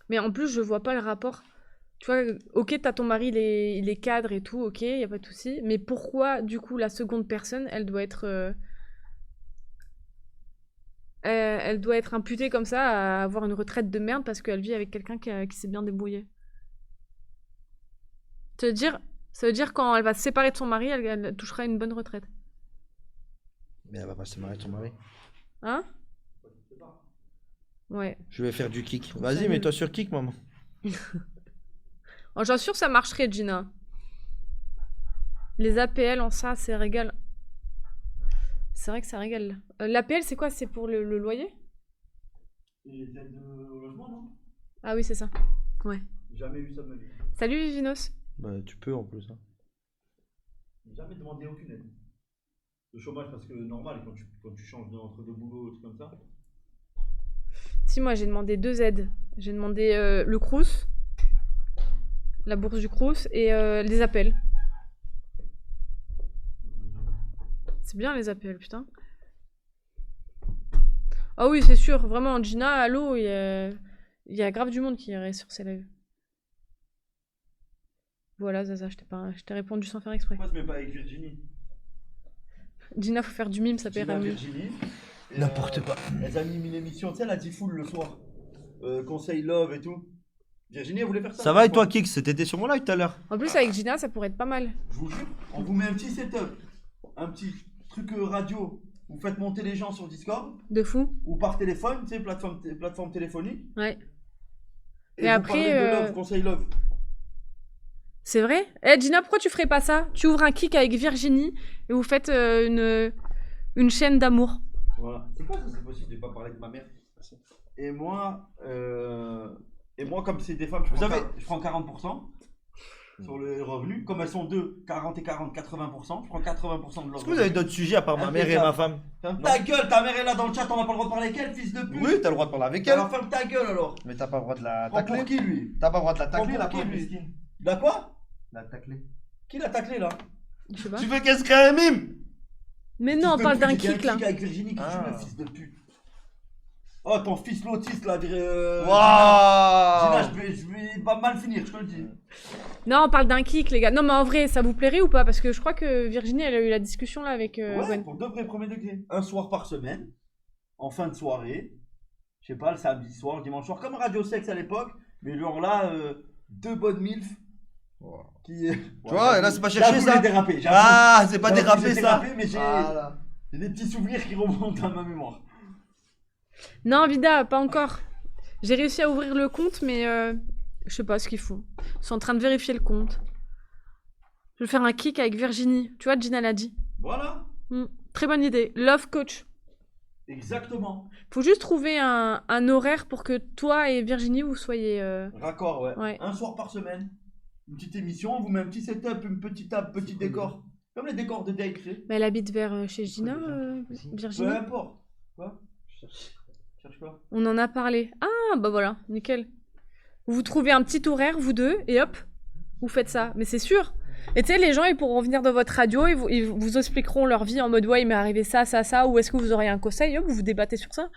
Mais en plus, je vois pas le rapport. Tu vois, ok, t'as ton mari, il est cadre et tout, ok, y a pas de souci. Mais pourquoi, du coup, la seconde personne, elle doit être imputée comme ça à avoir une retraite de merde parce qu'elle vit avec quelqu'un qui s'est bien débrouillé. Ça veut dire quand elle va se séparer de son mari, elle touchera une bonne retraite. Mais elle va pas se marier de son mari. Hein? Ouais. Je vais faire du kick. Vas-y, mets-toi sur kick, maman. Oh, j'assure que ça marcherait, Gina. Les APL en ça, c'est régal. C'est vrai que ça régale. L'APL, c'est quoi? C'est pour le loyer? Et les aides au logement, non? Ah oui, c'est ça. Ouais. J'ai jamais vu ça de ma vie. Salut, Vivinos. Bah, tu peux en plus. Hein. J'ai jamais demandé aucune aide. Le chômage, parce que normal, quand tu changes entre deux boulots, tout comme ça. Si, moi, j'ai demandé 2 aides. J'ai demandé le Crous, la bourse du Crous et les appels. C'est bien les appels, putain. Ah oui, c'est sûr. Vraiment, Gina, allô, il y a grave du monde qui irait sur ces lives. Voilà, Zaza, je t'ai répondu sans faire exprès. Pourquoi se met pas avec Virginie? Gina, faut faire du mime, ça paiera mieux. Virginie. Et, N'importe quoi. Elle a mis une émission, tu sais, la dit full le soir. Conseil love et tout. Virginie, elle voulait faire ça. Ça va et toi, Kix? T'étais sur mon live tout à l'heure. En plus, avec Gina, ça pourrait être pas mal. Je vous jure, on vous met un petit setup, un petit truc radio. Vous faites monter les gens sur Discord De fou. ou par téléphone, tu sais, plateforme téléphonique. Ouais. Et Mais vous après, parlez de love, conseil love. c'est vrai? Eh, Gina, pourquoi tu ferais pas ça? Tu ouvres un kick avec Virginie et vous faites une chaîne d'amour. Voilà. C'est quoi ça, c'est possible de pas parler de ma mère? Et moi, comme c'est des femmes, je prends 40% sur les revenus. Comme elles sont deux, 40 et 40, 80%, je prends 80% de leur Est-ce que vous avez d'autres sujets à part ma mère et ma femme? Ferme ta gueule, ta mère est là dans le chat, on n'a pas le droit de parler avec elle, fils de pute. Oui, t'as le droit de parler avec elle. Alors ferme ta gueule alors. Mais t'as pas le droit de la Prends pour tacler. qui lui? T'as pas le droit de la Prends tacler, pour la qui, pauvre lui? mesquine. Il a quoi? La tacler. Qui l'a taclé là? Je sais pas. Tu veux qu'elle se crée un mime? Mais non, on parle d'un kick là. Avec Virginie qui Ah. tue le fils de pute. Oh, ton fils l'autiste là, Waouh. Gina, je vais pas mal finir, je te le dis. Non, on parle d'un kick, les gars. Non, mais en vrai, ça vous plairait ou pas? Parce que je crois que Virginie, elle a eu la discussion là avec Ouais, Gwen. pour de vrais premiers degrés. Un soir par semaine, en fin de soirée, je sais pas, le samedi soir, le dimanche soir, comme Radio Sex à l'époque, mais genre là, deux bonnes milfs. Qui, Tu vois, et là, c'est pas cherché, j'avoue, ça. j'ai dérapé, j'avoue. Ah, c'est pas J'avoue, dérapé j'ai ça. dérapé, mais j'ai des petits souvenirs qui remontent à ma mémoire. Non, Vida, pas encore. J'ai réussi à ouvrir le compte, mais je sais pas ce qu'ils font. Ils sont en train de vérifier le compte. Je vais faire un kick avec Virginie. Tu vois, Gina l'a dit. Voilà, Très bonne idée. Love coach. exactement. Faut juste trouver un horaire pour que toi et Virginie, vous soyez... Raccord, ouais. Ouais. Un soir par semaine, une petite émission, on vous met un petit setup, une petite table, petit décor. Comme les décors de Day Cré. Mais elle habite vers chez Gina, Peu Virginie. importe. Quoi? Cherche quoi? On en a parlé. Ah, bah voilà, nickel. Vous trouvez un petit horaire, vous deux, et hop, vous faites ça. Mais c'est sûr. Et tu sais, les gens, ils pourront venir dans votre radio, ils vous expliqueront leur vie en mode, ouais, il m'est arrivé ça, ça, ça, ou est-ce que vous auriez un conseil, hop, vous débattez sur ça.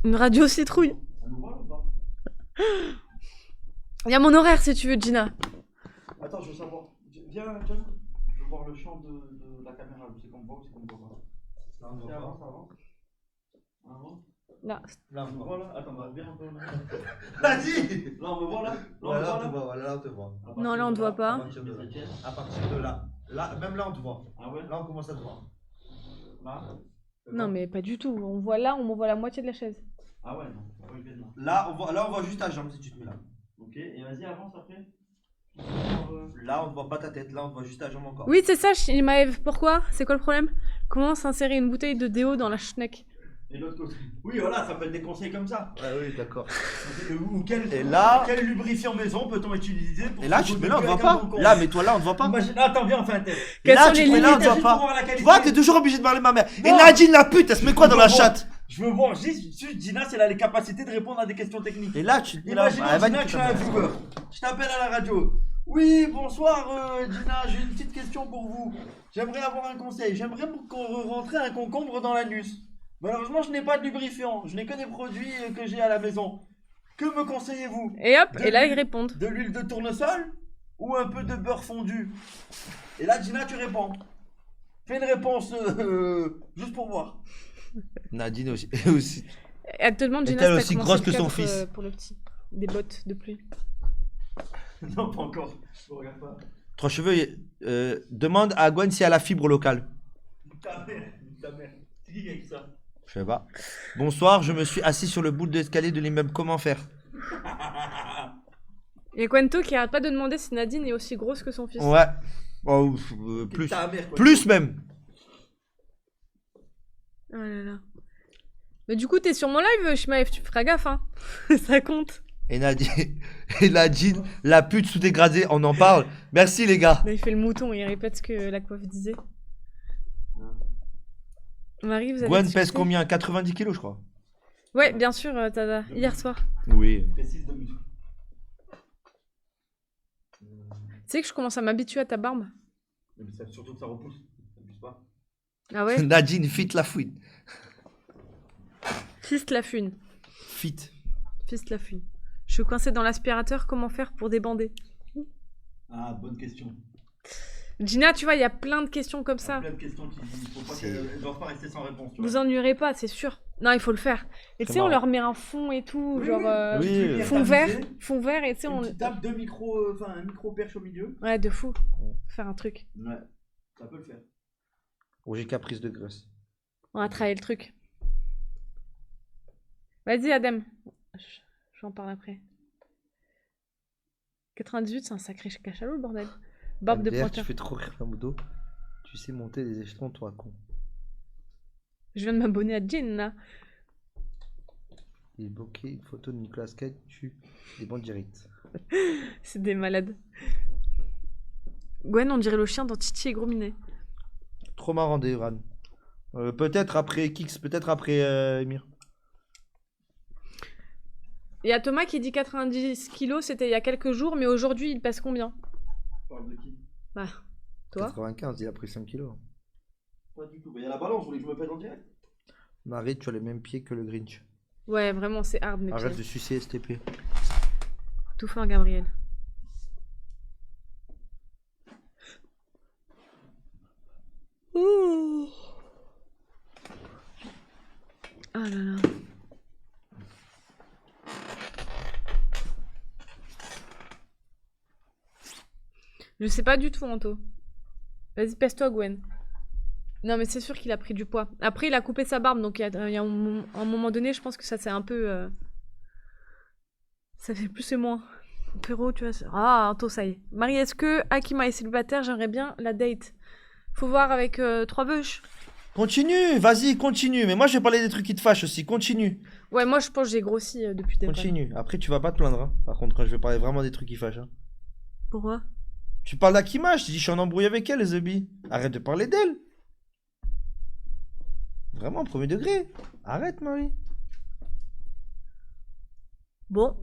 Une radio citrouille. On nous voit ou pas? Il y a mon horaire, si tu veux, Gina. Attends, je veux savoir. Viens, John. Je veux voir le champ de la caméra. C'est qu'on me voit ou c'est qu'on me voit pas? Là, on me voit pas. Avant. Avant. Là. Là, on me voit là. Attends, viens un peu. Vas-y. Là, on me voit là. Là, on te voit, là, on te voit. Non, là, on te voit pas. À partir de là. Là, même là, on te voit. Ah ouais? Là, on commence à te voir. Là. Non, mais pas du tout. On voit là, on voit la moitié de la chaise. Ah ouais, non. Faut pas que je vienne là. Là, on voit juste ta jambe si tu te mets là. Ok, et vas-y, avance après. Là, on ne voit pas ta tête. Là, on te voit juste ta jambe encore. Oui, c'est ça, Maëv. Pourquoi? C'est quoi le problème? Comment s'insérer une bouteille de déo dans la schneck? Et l'autre côté. Oui, voilà, ça peut être des conseils comme ça. Ouais, oui, d'accord. Ou quel, Et là- quel lubrifiant maison peut-on utiliser pour Et là, se tu te mets là, on te voit avec un pas. concombre? Là, mets-toi là, on te voit pas. Imagine, attends, viens, on fait un test. Et Quelles là, sont tu les te mets là, on te Juste voit pour voir pas. la qualité. Tu vois, t'es toujours obligé de parler de ma mère. Et Non. Nadine, la pute, elle se met quoi dans la chatte? Je veux voir juste Gina si elle a les capacités de répondre à des questions techniques. Et là, tu te mets là. Imaginons Ah, va Gina niquer que je ta suis un mère. viewer. Je t'appelle à la radio. Oui, bonsoir Gina, j'ai une petite question pour vous. J'aimerais avoir un conseil. J'aimerais rentrer un concombre dans l'anus. Malheureusement, je n'ai pas de lubrifiant. Je n'ai que des produits que j'ai à la maison. Que me conseillez-vous? Et hop, et là, ils répondent. De l'huile de tournesol ou un peu de beurre fondu? Et là, Gina, tu réponds. Fais une réponse juste pour voir. Nadine aussi. aussi. Elle te demande, Gina, Est-elle si aussi t'as grosse commencé que le son cadre, fils pour le petit. Des bottes de pluie. Non, pas encore. Je regarde pas. Trois cheveux, demande à Gwen si elle a la fibre locale. Ta mère, ta mère. C'est qui avec ça? Je sais pas. Bonsoir, je me suis assis sur le bout de l'escalier de l'immeuble. Comment faire? Il y a Quento qui arrête pas de demander si Nadine est aussi grosse que son fils. Ouais. Oh, plus. Ta mère, quoi. Plus même. Oh là là. Mais du coup, t'es sur mon live, Shmaev, tu feras gaffe, hein. Ça compte. Et Nadine, et Nadine, la pute sous-dégradée, on en parle. Merci les gars. Là, il fait le mouton, il répète ce que la coiffe disait. Marie, vous avez Gwen discuté pèse combien? 90 kilos, je crois. Ouais, bien sûr, Tada. Hier soir. Oui. Précise de muscle. Tu sais que je commence à m'habituer à ta barbe? Mais surtout que ça repousse. Ça abuse pas. Ah ouais? Nadine, fit la fouine. Fist la fune. Fit. Fist la fune. Je suis coincée dans l'aspirateur, comment faire pour débander? Ah, bonne question. Gina, tu vois, il y a plein de questions comme ça. Plein de questions qui faut pas C'est- qu'elles doivent pas rester sans réponse. Tu Vous vois. ennuierez pas, c'est sûr. Non, il faut le faire. Et tu sais, C'est on marrant. leur met un fond et tout, Oui, genre oui. Oui. Bien fond tamisé, vert et tu sais, Une on... petite table, deux micros, enfin un micro perche au milieu. Ouais, de fou. Faire un truc. Ouais, ça peut le faire. Oh, j'ai caprice de graisse. On va travailler le truc. Vas-y, Adem. Je vais en parler après. 98, c'est un sacré cachalot, le bordel. Barbe de MDR, pointeur. tu fais trop rire la moto. Tu sais monter les échelons, toi, con. Je viens de m'abonner à Jin, là. Il est bloqué une photo de Nicolas Cage, tu des bandes directes. C'est des malades. Gwen, on dirait le chien dans Titi et Gros Minet. Trop marrant, Devran. Peut-être après Kix, peut-être après Emir. Il y a Thomas qui dit 90 kilos, c'était il y a quelques jours, mais aujourd'hui, il pèse combien? Tu parles de qui? Bah, toi? 95, il a pris 5 kilos. Pas du tout. Bah, il y a la balance, vous voulez que je me pèse en direct? Marie, tu as les mêmes pieds que le Grinch. Ouais, vraiment, c'est hard, mes Arrête pieds. de sucer STP. Tout fin, Gabriel. Ouh. Ah là là. Je sais pas du tout, Anto. Vas-y, pèse-toi, Gwen. Non, mais c'est sûr qu'il a pris du poids. Après, il a coupé sa barbe, donc il y a un moment donné, je pense que ça c'est un peu... Ça fait plus et moins. Frérot, tu vois... Ah, Anto, ça y est. Marie, est-ce que Akima est célibataire? J'aimerais bien la date. Faut voir avec 3 bûches. Continue, vas-y, continue. Mais moi, je vais parler des trucs qui te fâchent aussi. Continue. Ouais, moi, je pense que j'ai grossi depuis des Continue. Après, tu vas pas te plaindre. Hein. Par contre, quand je vais parler vraiment des trucs qui fâchent. Hein. Pourquoi? Tu parles d'Akima, je te dis, je suis en embrouille avec elle, Zebi. Arrête de parler d'elle. Vraiment, premier degré. Arrête, Marie. Bon.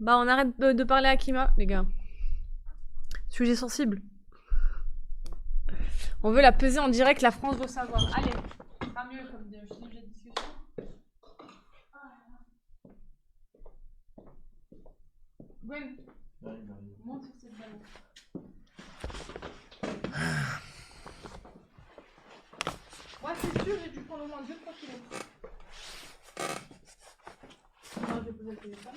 Bah, on arrête de parler à Akima, les gars. Sujet sensible. On veut la peser en direct, la France veut savoir. Allez, pas mieux comme sujet de discussion. Gwen, monte sur cette balance. Moi, c'est sûr, j'ai dû prendre au moins 2-3 kilos. Non, je vais poser le téléphone.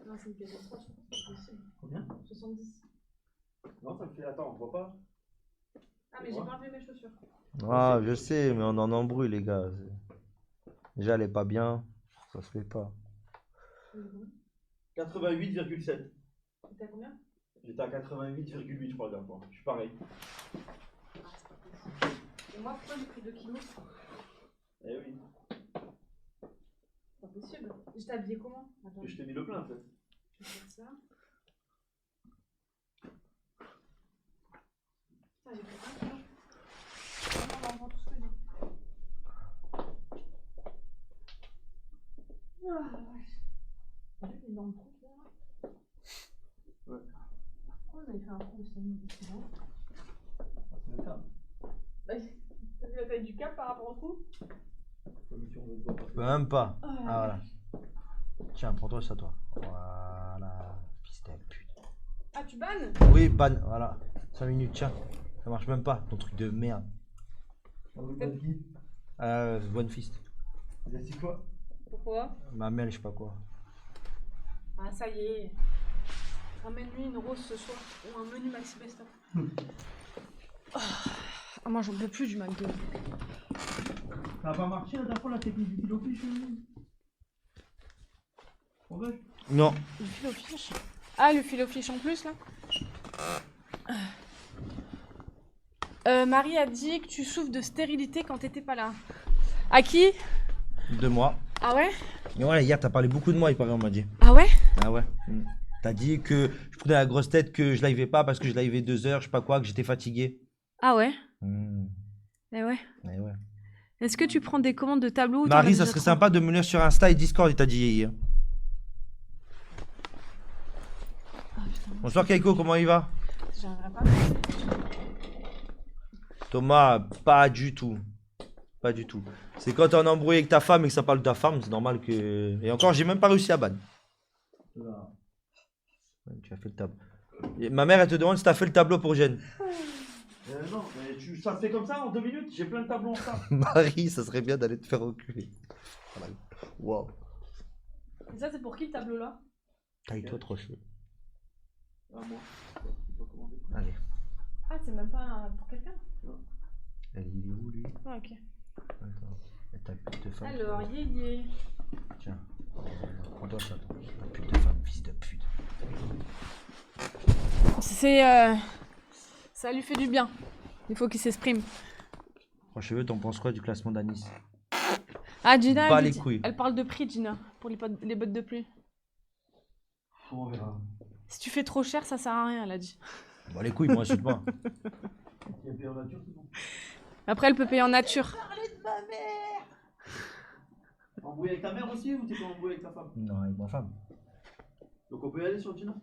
Non, c'est une catastrophe, c'est pas possible. Combien? 70. Non, ça me fait. Attends, on voit pas. Ah, mais j'ai pas enlevé mes chaussures. Ah, je sais, mais on en embrouille, les gars. Déjà, elle est pas bien. Ça se fait pas. 88,7. T'es à combien? J'étais à 88,8, je crois, la dernière fois. Je suis pareil. Et moi, pourquoi j'ai pris 2 kilos? Eh oui. C'est pas possible. J'étais habillée comment? Attends, Je t'ai mis le plein, en fait. je vais faire ça. Putain, j'ai pris 1 kilo. Vraiment, on vend tout ce que j'ai. Ah, la vache. T'as vu l'énorme trou qu'il y a là? Ouais. Pourquoi vous avez fait un trou aussi grand? C'est le cas. Bah, t'as vu la taille du cap par rapport au trou? Même pas. Oh, Ah, voilà. Tiens, prends-toi ça, toi. Voilà. Fils de pute. Ah, tu bannes? Oui, ban, voilà. 5 minutes, tiens. Ça marche même pas, ton truc de merde. Bonne fist. Il a dit quoi? Pourquoi? Ma mère, je sais pas quoi. Ah, ça y est. Ramène-lui une rose ce soir. Ou un menu maxi best-of. Ah, moi, j'en peux plus du McDo. Ça a pas marché la dernière fois la technique du kilo fiche? On va. Non. Le fil au fiche. Ah, le fil au fiche en plus, là. Marie a dit que tu souffres de stérilité quand t'étais pas là. À qui? De moi. Ah ouais? Mais voilà, hier, t'as parlé beaucoup de moi, il paraît, on m'a dit. Ah ouais? Ah ouais. T'as dit que je prenais la grosse tête, que je l'avais pas parce que je l'avais 2 heures, je sais pas quoi, que j'étais fatigué. Ah ouais? Hmm. Eh ouais. Eh ouais. Est-ce que tu prends des commandes de tableau ou t'en Marie, as ça déjà serait trop? sympa de me lire sur Insta et Discord, il t'a dit hier. Ah putain, Bonsoir Keiko, comment il va? j'arriverai pas. Thomas, pas du tout. Pas du tout. C'est quand t'es en embrouille avec ta femme et que ça parle de ta femme, c'est normal que... Et encore, j'ai même pas réussi à ban. Ouais, tu as fait le tableau. Et ma mère, elle te demande si t'as fait le tableau pour Jen. Non, mais ça se fait comme ça en 2 minutes, j'ai plein de tableaux en retard. Marie, ça serait bien d'aller te faire reculer. Voilà. Wow. Et ça, c'est pour qui le tableau là? Taille-toi trop cheveux. Ah, moi. C'est pas commandé. Allez. Ah, c'est même pas pour quelqu'un? Elle, il est où lui? Ah, ok. Attends. Et ta pute de femme. Alors, yé. Tiens. Prends-toi ça, toi. Ta pute de femme, fils de pute. Ça lui fait du bien. Il faut qu'il s'exprime. Franchement, t'en penses quoi du classement d'Anis? Ah, Gina, Bas elle, les dit- couilles. elle parle de prix, Gina, pour les bottes de pluie. On verra. Si tu fais trop cher, ça sert à rien, elle a dit. Bah les couilles, moi, insulte-moi. Il y a payé en nature, c'est bon. Après, elle peut payer en nature. Embrouillé avec ta mère aussi ou t'es pas embrouillé avec ta femme? Non, avec ma femme. Donc on peut y aller sur Gina?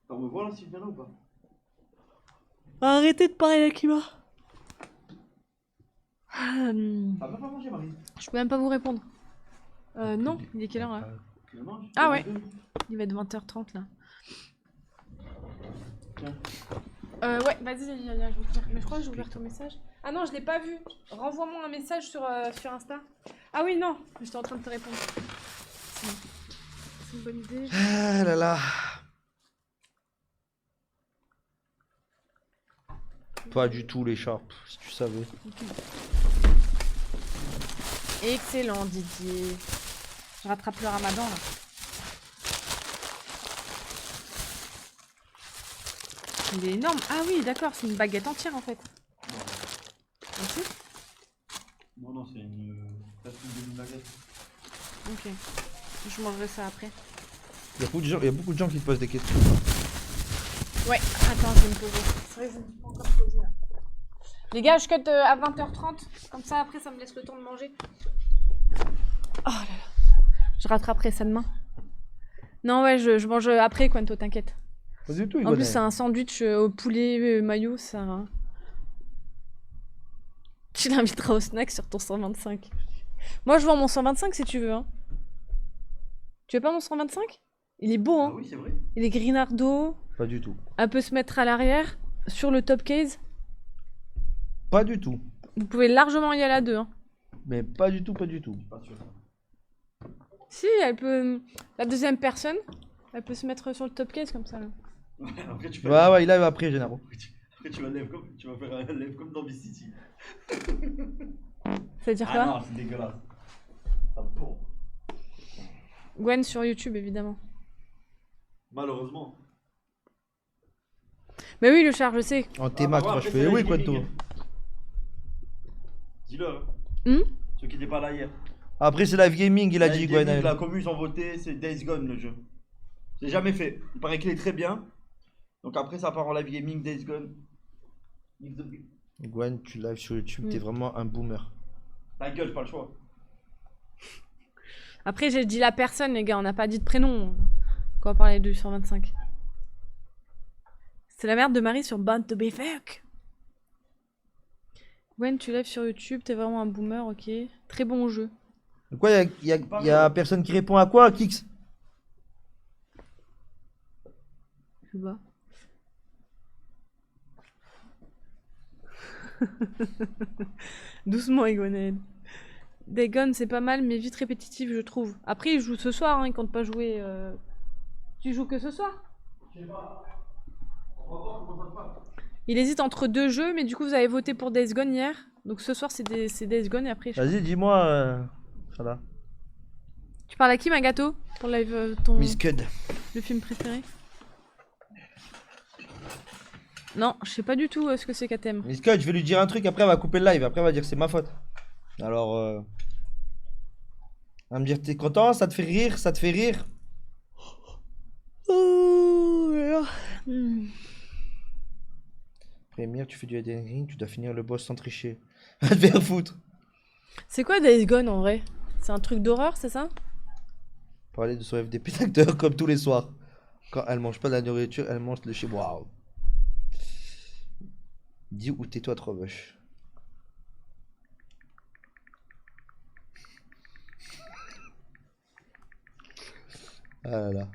T'en me vois là si je viens là ou pas? Arrêtez de parler à Kima. T'as même pas mangé, Marie? Je peux même pas vous répondre. Non, il est quelle heure là? Tu le manges? Ah ouais. Il va être 20h30 là. Tiens. Ouais, vas-y, je vais vous dire. Mais je crois que j'ai ouvert ton message. Ah non, je l'ai pas vu. Renvoie-moi un message sur Insta. Ah oui, non, j'étais en train de te répondre. C'est une bonne idée. Ah là là. Pas du tout les chats, si tu savais. Excellent, Didier. Je rattrape le ramadan là. Il est énorme. Ah oui, d'accord, c'est une baguette entière en fait. Aussi. Non, c'est une demi-baguette. Ok. Je mangerai ça après. Il y a beaucoup de gens qui te posent des questions. Ouais, attends, je vais me poser. C'est vrai que je ne me suis pas encore posée là. Les gars, je cut à 20h30. Comme ça, après, ça me laisse le temps de manger. Oh là là. Je rattraperai ça demain. Non, ouais, je mange après, Quanto, t'inquiète. Pas du tout, En plus, c'est un sandwich au poulet mayo, ça. Tu l'inviteras au snack sur ton 125. Moi, je vends mon 125 si tu veux. Hein. Tu veux pas mon 125? Il est beau, hein. Ah oui, c'est vrai. Il est grinardo. Pas du tout. Elle peut se mettre à l'arrière, sur le top case. Pas du tout. Vous pouvez largement y aller à deux. Hein. Mais pas du tout, pas du tout. Pas sûr. Si, elle peut. La deuxième personne, elle peut se mettre sur le top case comme ça. Là. Après, tu fais Ouais, il arrive après, Génaro. Après, tu vas faire un lève comme dans V-City. C'est-à-dire Ah quoi? non, c'est dégueulasse. Ça me tourne. Gwen sur YouTube, évidemment. Malheureusement. Mais oui, le char, je sais. En T-Mac, moi je fais oui, Quanto. Dis-le. Hein. Hmm. Ceux qui n'étaient pas là hier. Après, c'est live gaming, il a Live dit Gaming, Gwen. La commu, ils ont voté, c'est Days Gone le jeu. J'ai jamais fait. Il paraît qu'il est très bien. Donc après, ça part en live gaming, Days Gone. Mix de but. Gwen, tu live sur YouTube, t'es vraiment un boomer. Ta gueule, j'ai pas le choix. Après, j'ai dit la personne, les gars, on n'a pas dit de prénom quand on parlait du 125. C'est la merde de Marie sur Band to be fuck. Gwen, tu lèves sur YouTube, t'es vraiment un boomer, ok. Très bon jeu. Quoi, y a personne qui répond à quoi, Kix? Je vois. Doucement, Egonel. Dagon, c'est pas mal, mais vite répétitif, je trouve. Après, il joue ce soir, hein, il compte pas jouer. Tu joues que ce soir? Je sais pas. On va voir comment ça se passe. Il hésite entre deux jeux, mais du coup, vous avez voté pour Days Gone hier. Donc ce soir, c'est Days Gone et après. Vas-y, dis-moi. Voilà. Tu parles à qui, ma gâteau? Pour live ton. Miss Cud. Le film préféré? Non, je sais pas du tout ce que c'est qu'à thème. Miss Cud, je vais lui dire un truc, après elle va couper le live, après elle va dire c'est ma faute. Alors, elle va me dire t'es content, ça te fait rire, ça te fait rire. Première, tu fais du Elden Ring, tu dois finir le boss sans tricher. Va te faire foutre. C'est quoi Days Gone en vrai? C'est un truc d'horreur, c'est ça? Parler de son FDP d'acteur comme tous les soirs. Quand elle mange pas de la nourriture, elle mange le chez. Waouh. Dis ou tais-toi, trop vache. Ah là là.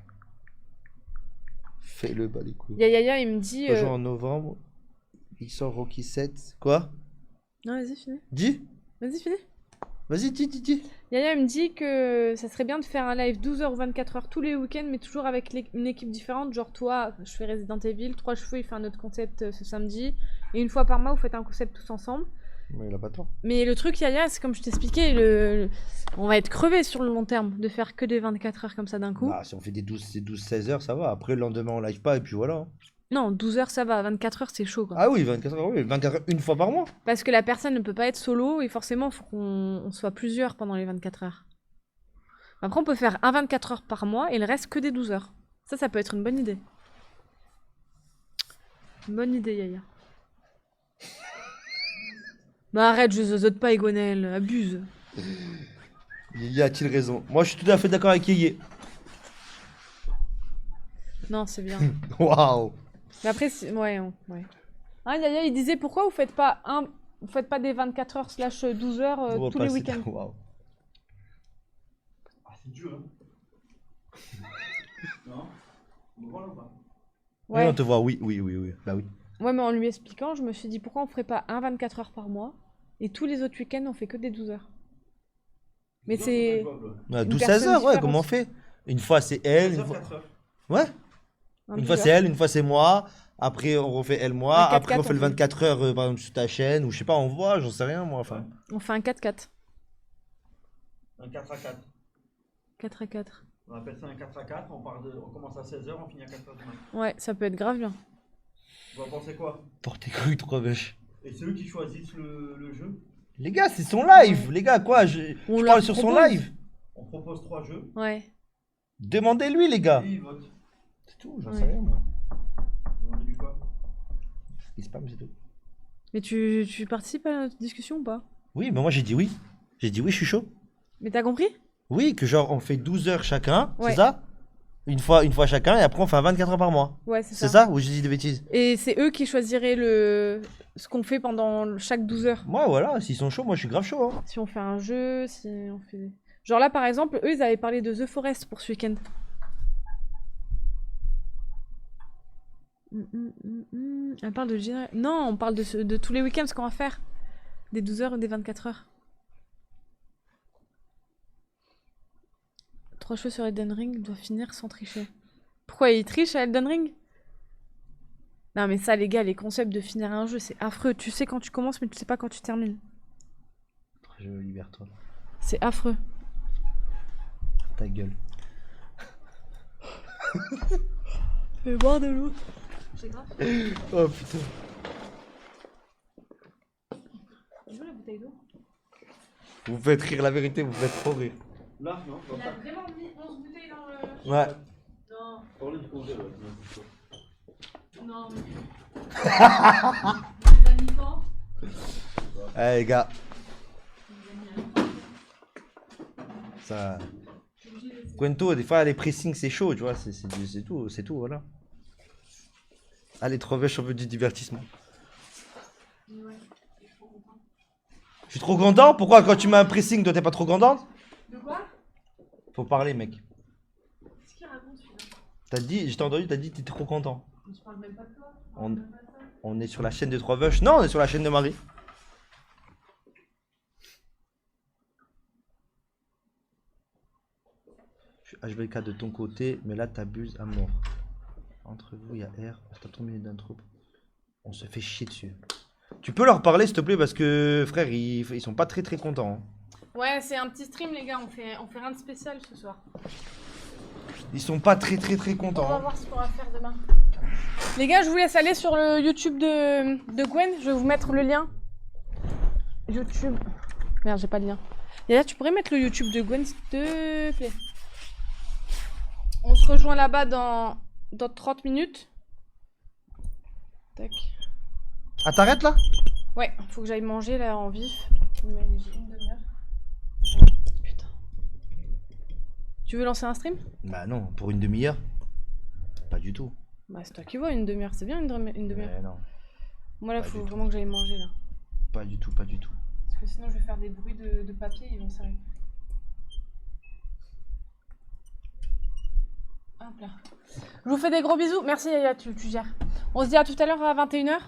Fais-le, bas les couilles. Yaya, il me dit. Rejoins en novembre. Il sort Rocky 7. Quoi? Non, vas-y, finis. Dis. Vas-y, finis. Vas-y, dis. Yaya, il me dit que ça serait bien de faire un live 12h ou 24h tous les week-ends, mais toujours avec une équipe différente. Genre, toi, je fais Resident Evil, 3 cheveux, il fait un autre concept ce samedi. Et une fois par mois, vous faites un concept tous ensemble. Mais il a pas tort. Mais le truc, Yaya, c'est comme je t'expliquais, on va être crevé sur le long terme de faire que des 24 heures comme ça d'un coup. Bah, si on fait des 12-16 heures, ça va. Après, le lendemain, on live pas et puis voilà. Hein. Non, 12 heures ça va, 24 heures c'est chaud quoi. Ah oui, 24 heures, oui. 24 heures une fois par mois. Parce que la personne ne peut pas être solo et forcément, il faut qu'on soit plusieurs pendant les 24 heures. Après, on peut faire un 24 heures par mois et le reste que des 12 heures. Ça peut être une bonne idée. Une bonne idée, Yaya. Bah arrête, je zozote pas, Egonel, abuse. Y a-t-il raison? Moi, je suis tout à fait d'accord avec Yeye. Non, c'est bien. Waouh. Mais après, ouais. Hein, Yaya, il disait pourquoi vous faites pas des 24 heures slash 12 heures On va tous les passer- week-ends. Waouh. Ah, c'est dur, hein. Non? On me voit ou pas? Oui, Ouais. on te voit, oui. Bah oui. Ouais, mais en lui expliquant, je me suis dit pourquoi on ferait pas un 24 heures par mois et tous les autres week-ends on fait que des 12 heures. Mais Non, c'est. ça peut être jouable, ouais. 12-16 personne heures, ouais, différente. comment on fait? Une fois, c'est elle. 16 Une heures, fois... 4 heures. Ouais. un Une fois, 12 c'est heures. elle, une fois, c'est moi. Après, on refait elle, moi. Un 4-4, Après, on fait le on fait. 24 heures, par exemple, sur ta chaîne. Ou je sais pas, on voit, j'en sais rien, moi. Enfin. On fait un 4-4. Un 4 à 4. 4 à 4. On appelle ça un 4 à 4. On commence à 16 heures, on finit à 4 heures du matin. Ouais, ça peut être grave bien. Vous en pensez quoi? Portez couilles, trois vaches. Et c'est eux qui choisissent le jeu. Les gars, c'est son live. Les gars, quoi? Je On parle leur sur son propose. live. On propose 3 jeux Ouais. Demandez-lui, les gars. et ils votent. C'est tout, j'en Ouais. sais rien, moi. Demandez-lui quoi? Il spam, c'est tout. Mais tu participes à notre discussion ou pas? Oui, mais moi, j'ai dit oui. J'ai dit oui, je suis chaud. Mais t'as compris? Oui, que genre, on fait 12 heures chacun, Ouais. c'est ça? Une fois chacun, et après, on fait un 24 heures par mois. Ouais, c'est C'est ça. ça? Ou j'ai dit des bêtises? Et c'est eux qui choisiraient ce qu'on fait pendant chaque 12 heures. Moi, voilà, s'ils sont chauds, moi, je suis grave chaud. Hein. Si on fait un jeu, si on fait. Genre là, par exemple, eux, ils avaient parlé de The Forest pour ce week-end. Elle parle de Non, on parle de tous les week-ends, ce qu'on va faire. Des 12 heures et des 24 heures. 3 cheveux sur Elden Ring doit finir sans tricher. Pourquoi il triche à Elden Ring? Non mais ça les gars, les concepts de finir un jeu, c'est affreux. Tu sais quand tu commences mais tu sais pas quand tu termines. Je libère toi. C'est affreux. Ta gueule. Fais boire de l'eau. C'est grave. Oh putain. Tu veux la bouteille d'eau? Vous faites rire, la vérité, vous faites trop rire. Là, non? Il a vraiment mis 11 bouteilles dans le... Ouais. Non, Parlez du congé, là. non. Les amis quand? Eh les gars. Ça. Quento, des fois les pressings c'est chaud, tu vois, c'est tout, voilà. Allez, trop vache, on veut du divertissement. Je suis trop content? Pourquoi quand tu mets un pressing, toi t'es pas trop contente? De quoi? Faut parler, mec. Qu'est-ce qu'il raconte celui-là? T'as dit, je t'ai entendu, t'as dit que t'étais trop content. Je parle même pas de toi. On est sur la chaîne de Trois Vaches. Non, on est sur la chaîne de Marie. Je suis HBK de ton côté, mais là t'abuses à mort. Entre vous, il y a R. T'as 3 minutes d'intro. On se fait chier dessus. Tu peux leur parler, s'il te plaît, parce que, frère, ils sont pas très très contents. Hein. Ouais, c'est un petit stream, les gars. On fait rien de spécial ce soir. Ils sont pas très On contents. va Hein. voir ce qu'on va faire demain. Les gars, je vous laisse aller sur le YouTube de Gwen. Je vais vous mettre le lien. YouTube. Merde, j'ai pas de lien. Yaya, tu pourrais mettre le YouTube de Gwen, s'il te plaît. On se rejoint là-bas dans 30 minutes. Tac. Ah, t'arrêtes là? Ouais, faut que j'aille manger là en vif. Mais j'ai une demi-heure. Attends, putain. Tu veux lancer un stream? Bah non, pour une demi-heure. Pas du tout. Bah c'est toi qui vois, une demi-heure, c'est bien une demi-heure. Mais non, Moi là, pas faut du vraiment que j'aille manger là. pas du tout. Parce que sinon je vais faire des bruits de papier, ils vont s'arrêter. Hop là. Je vous fais des gros bisous. Merci Yaya, tu gères. On se dit à tout à l'heure à 21h.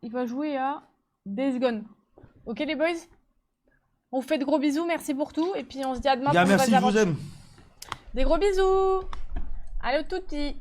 Il va jouer à Days Gone. Ok les boys? On vous fait de gros bisous, merci pour tout. Et puis on se dit à demain Gars, pour une merci, nouvelle je vous aventure. aime. Des gros bisous. Allô tutti.